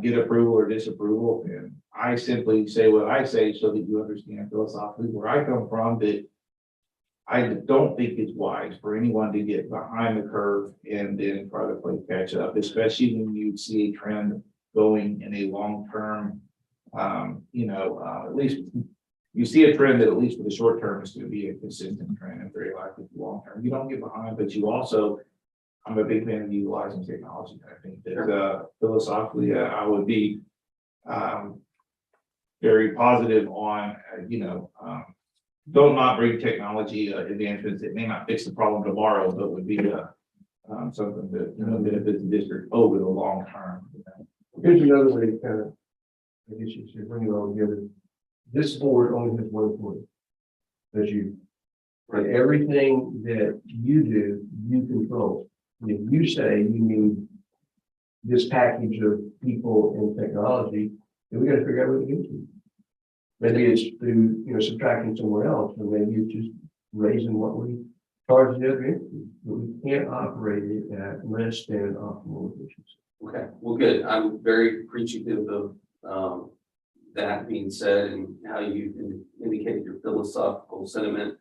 get approval or disapproval. And I simply say what I say so that you understand philosophically where I come from, that I don't think it's wise for anyone to get behind the curve and then try to play catch up, especially when you see a trend going in a long-term, at least you see a trend that at least for the short term is going to be a consistent trend and very likely for long term. You don't get behind, but you also, I'm a big fan of utilizing technology. I think that philosophically, I would be very positive on, don't not bring technology advancements that may not fix the problem tomorrow, but would be something that benefits the district over the long term. Here's another way to kind of, I guess you should bring it all together. This board only has one point. That's you. And everything that you do, you control. And if you say you need this package of people and technology, then we got to figure out where to get to. Maybe it's through, subtracting somewhere else, or maybe it's just raising what we charge the other entity. But we can't operate it at less than optimal efficiency. Okay, well, good. I'm very appreciative of that being said and how you indicated your philosophical sentiment.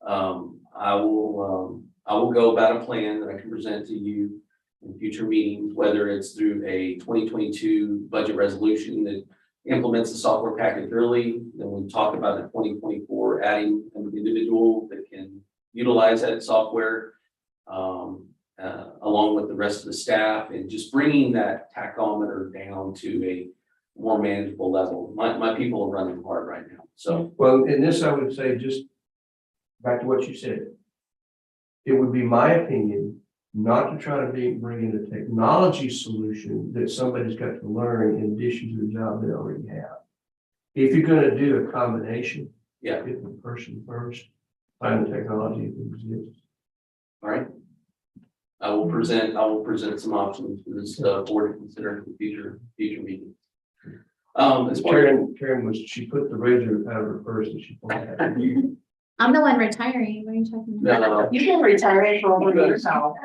I will go about a plan that I can present to you in future meetings, whether it's through a 2022 budget resolution that implements the software package early. Then we talk about in 2024 adding an individual that can utilize that software along with the rest of the staff, and just bringing that tachometer down to a more manageable level. My people are running hard right now. So, Well, in this, I would say, just back to what you said. It would be my opinion not to try to bring in a technology solution that somebody's got to learn in addition to the job they already have. If you're going to do a combination, yeah. get the person first, find the technology if it exists. All right. I will present some options for this board to consider in future meetings. As far as Karen she put the razor out of her purse and she pulled it out. I'm the one retiring. What are you talking about? no, You can retire for over yourself.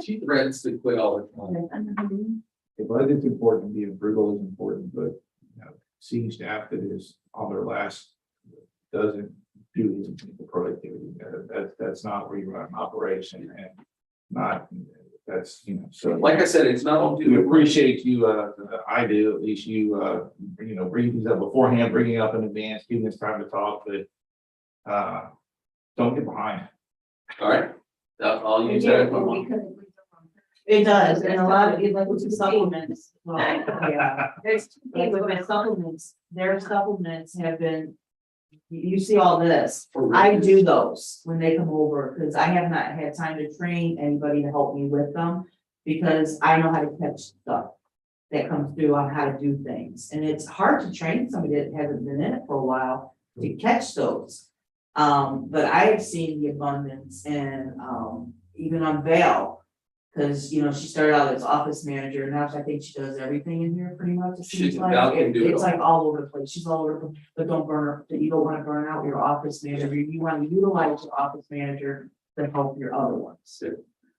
she threatens to quit all the time. The budget's important, being frugal is important, but seeing staff that is on their last doesn't do anything for productivity. That's not where you run an operation, and not that's so. Like I said, it's not all We due. appreciate you, I do, at least you, bringing things up beforehand, bringing it up in advance, giving us time to talk, but don't get behind. All right. I'll use that if I want. It does, and a lot of it, like with the supplements, well, yeah, there's two things with my supplements, their supplements have been. You see all this, I do those when they come over, because I have not had time to train anybody to help me with them. Because I know how to catch stuff that comes through on how to do things, and it's hard to train somebody that hasn't been in it for a while to catch those. But I have seen the abundance, and even on Val. Cause she started out as office manager, and now I think she does everything in here pretty much. It seems like. Val can do it It's all. like all over the place. She's all over, the place. But don't burn her, you don't wanna burn out your office manager. You wanna utilize your office manager to help your other ones.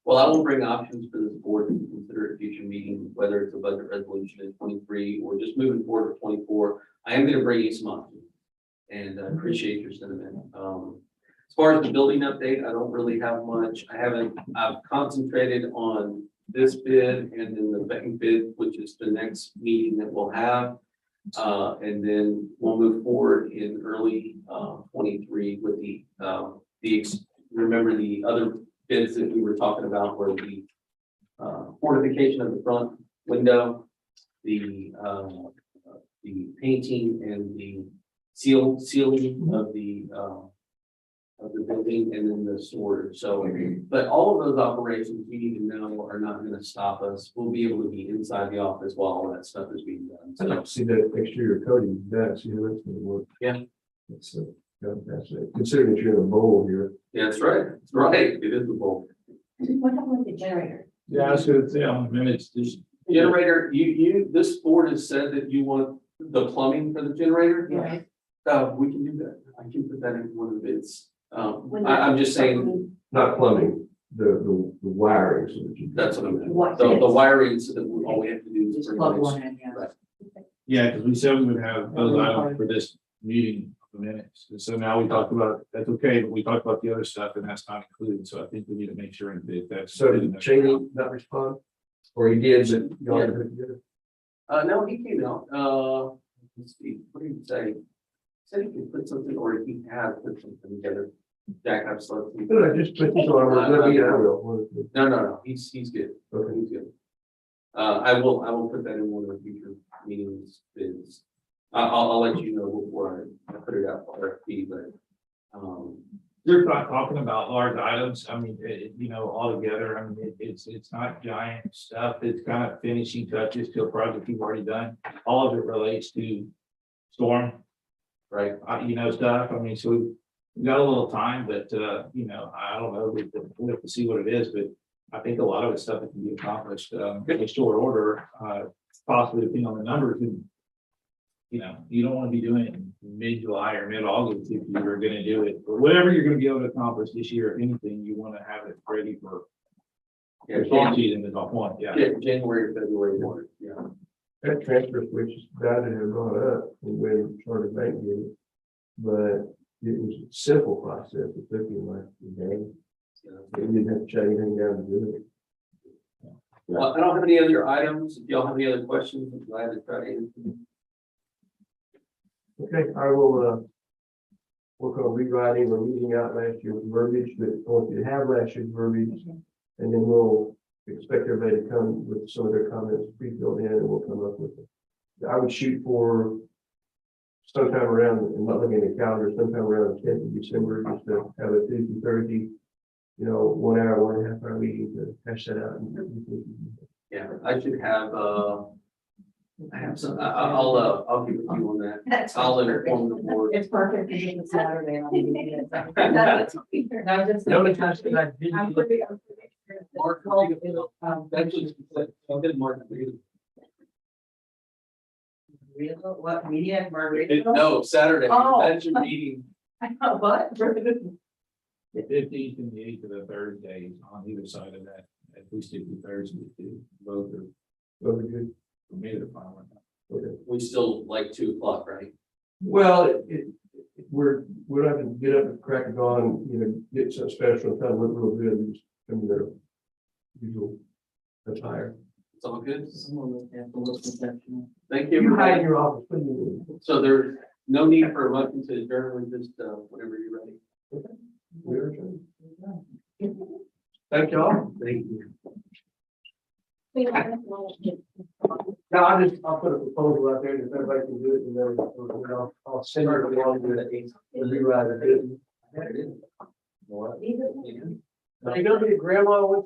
Well, I will bring options for this board to consider at future meetings, whether it's a budget resolution in 23 or just moving forward to 24. I am going to bring you some options, and I appreciate your sentiment. As far as the building update, I don't really have much. I've concentrated on this bid and then the second bid, which is the next meeting that we'll have. And then we'll move forward in early 23 with remember the other bids that we were talking about were the fortification of the front window, the painting and the sealing of the building and then the storage. So, but all of those operations you need to know are not gonna stop us. We'll be able to be inside the office while all that stuff is being done. I'd like to see that exterior coating, that, see how that's gonna work. Yeah. That's, fascinating, considering that you're in a bowl here. Yeah, that's right. That's right. It is the bulk. What happened with the generator? Yeah, I was gonna say, on minutes, just. Generator, this board has said that you want the plumbing for the generator. Yeah. We can do that. I can put that in one of the bids. When I'm just saying, Not plumbing, the wiring, so that you. that's what I meant. What? The wiring, so that all we have to do is. Just bring plug it. one in, yeah. Yeah, because we said we would have those items for this meeting of the minutes. And so now we talked about, that's okay, but we talked about the other stuff and that's not included. So I think we need to make sure that that's. So did Cheney not respond? Or he did, but y'all didn't put it together? No, he came out, let's see, what did he say? Said he could put something, or he has put something together. Jack, I've slept. No, I just put this on, let me, I will. No, he's good. Okay. He's good. I will put that in one of the future meetings, is, I'll let you know before I put it out for RFP, but, You're not talking about large items. I mean, all together, I mean, it's not giant stuff. It's kind of finishing touches to a project you've already done. All of it relates to storm, right, stuff. I mean, so we've got a little time, but, I don't know, we have to see what it is, but I think a lot of it's stuff that can be accomplished, in short order, possibly depending on the numbers. And, you don't want to be doing it in mid-July or mid-August if you're going to do it, but whatever you're going to be able to accomplish this year, if anything, you want to have it ready for. yeah, Storm season is off one, yeah. January, February, March, yeah. That transfer switch is about to have gone up when Charter Bank did it. But it was a simple process. It took you like a day. You didn't have to shut anything down to do it. Well, I don't have any other items. If y'all have any other questions, I'm glad to try to answer them. Okay, I will, work on rewriting or reading out last year's verbiage, but I want you to have last year's verbiage. And then we'll expect everybody to come with some of their comments pre-filled in and we'll come up with it. I would shoot for sometime around, I'm not looking at the calendar, sometime around the 10th of December, just to have a Tuesday, Thursday, 1 hour, 1.5 hour meeting to hash that out. Yeah, I should have, I have some, I'll give it to you on that. That's I'll inform the board. It's perfect because it's Saturday. and I'll be doing it. That's No, just- The only time that I didn't I'm look pretty- Mark, that's what I did, Mark. Real, what, media, Margarita? No, Saturday, Oh. that's your meeting. I know, what? The 15th and the 8th of the Thursdays on either side of that, at least if the Thursday, both are, over good. for me, they're fine with that. Okay. We still like 2 o'clock, right? Well, we're not gonna get up at crack of dawn, get some special, kind of look real good, and just come to their usual attire. It's all good. Someone will have to look exceptional. Thank you. You hide in everybody. your office, what do you do? So there's no need for a motion to adjourn, we just, whenever you're ready. We're adjourned. Thank y'all. Thank you. No, I'll put a proposal out there, and if everybody can do it, and then I'll send it along with it, and rewrite it. There it is. Are you gonna be a grandma?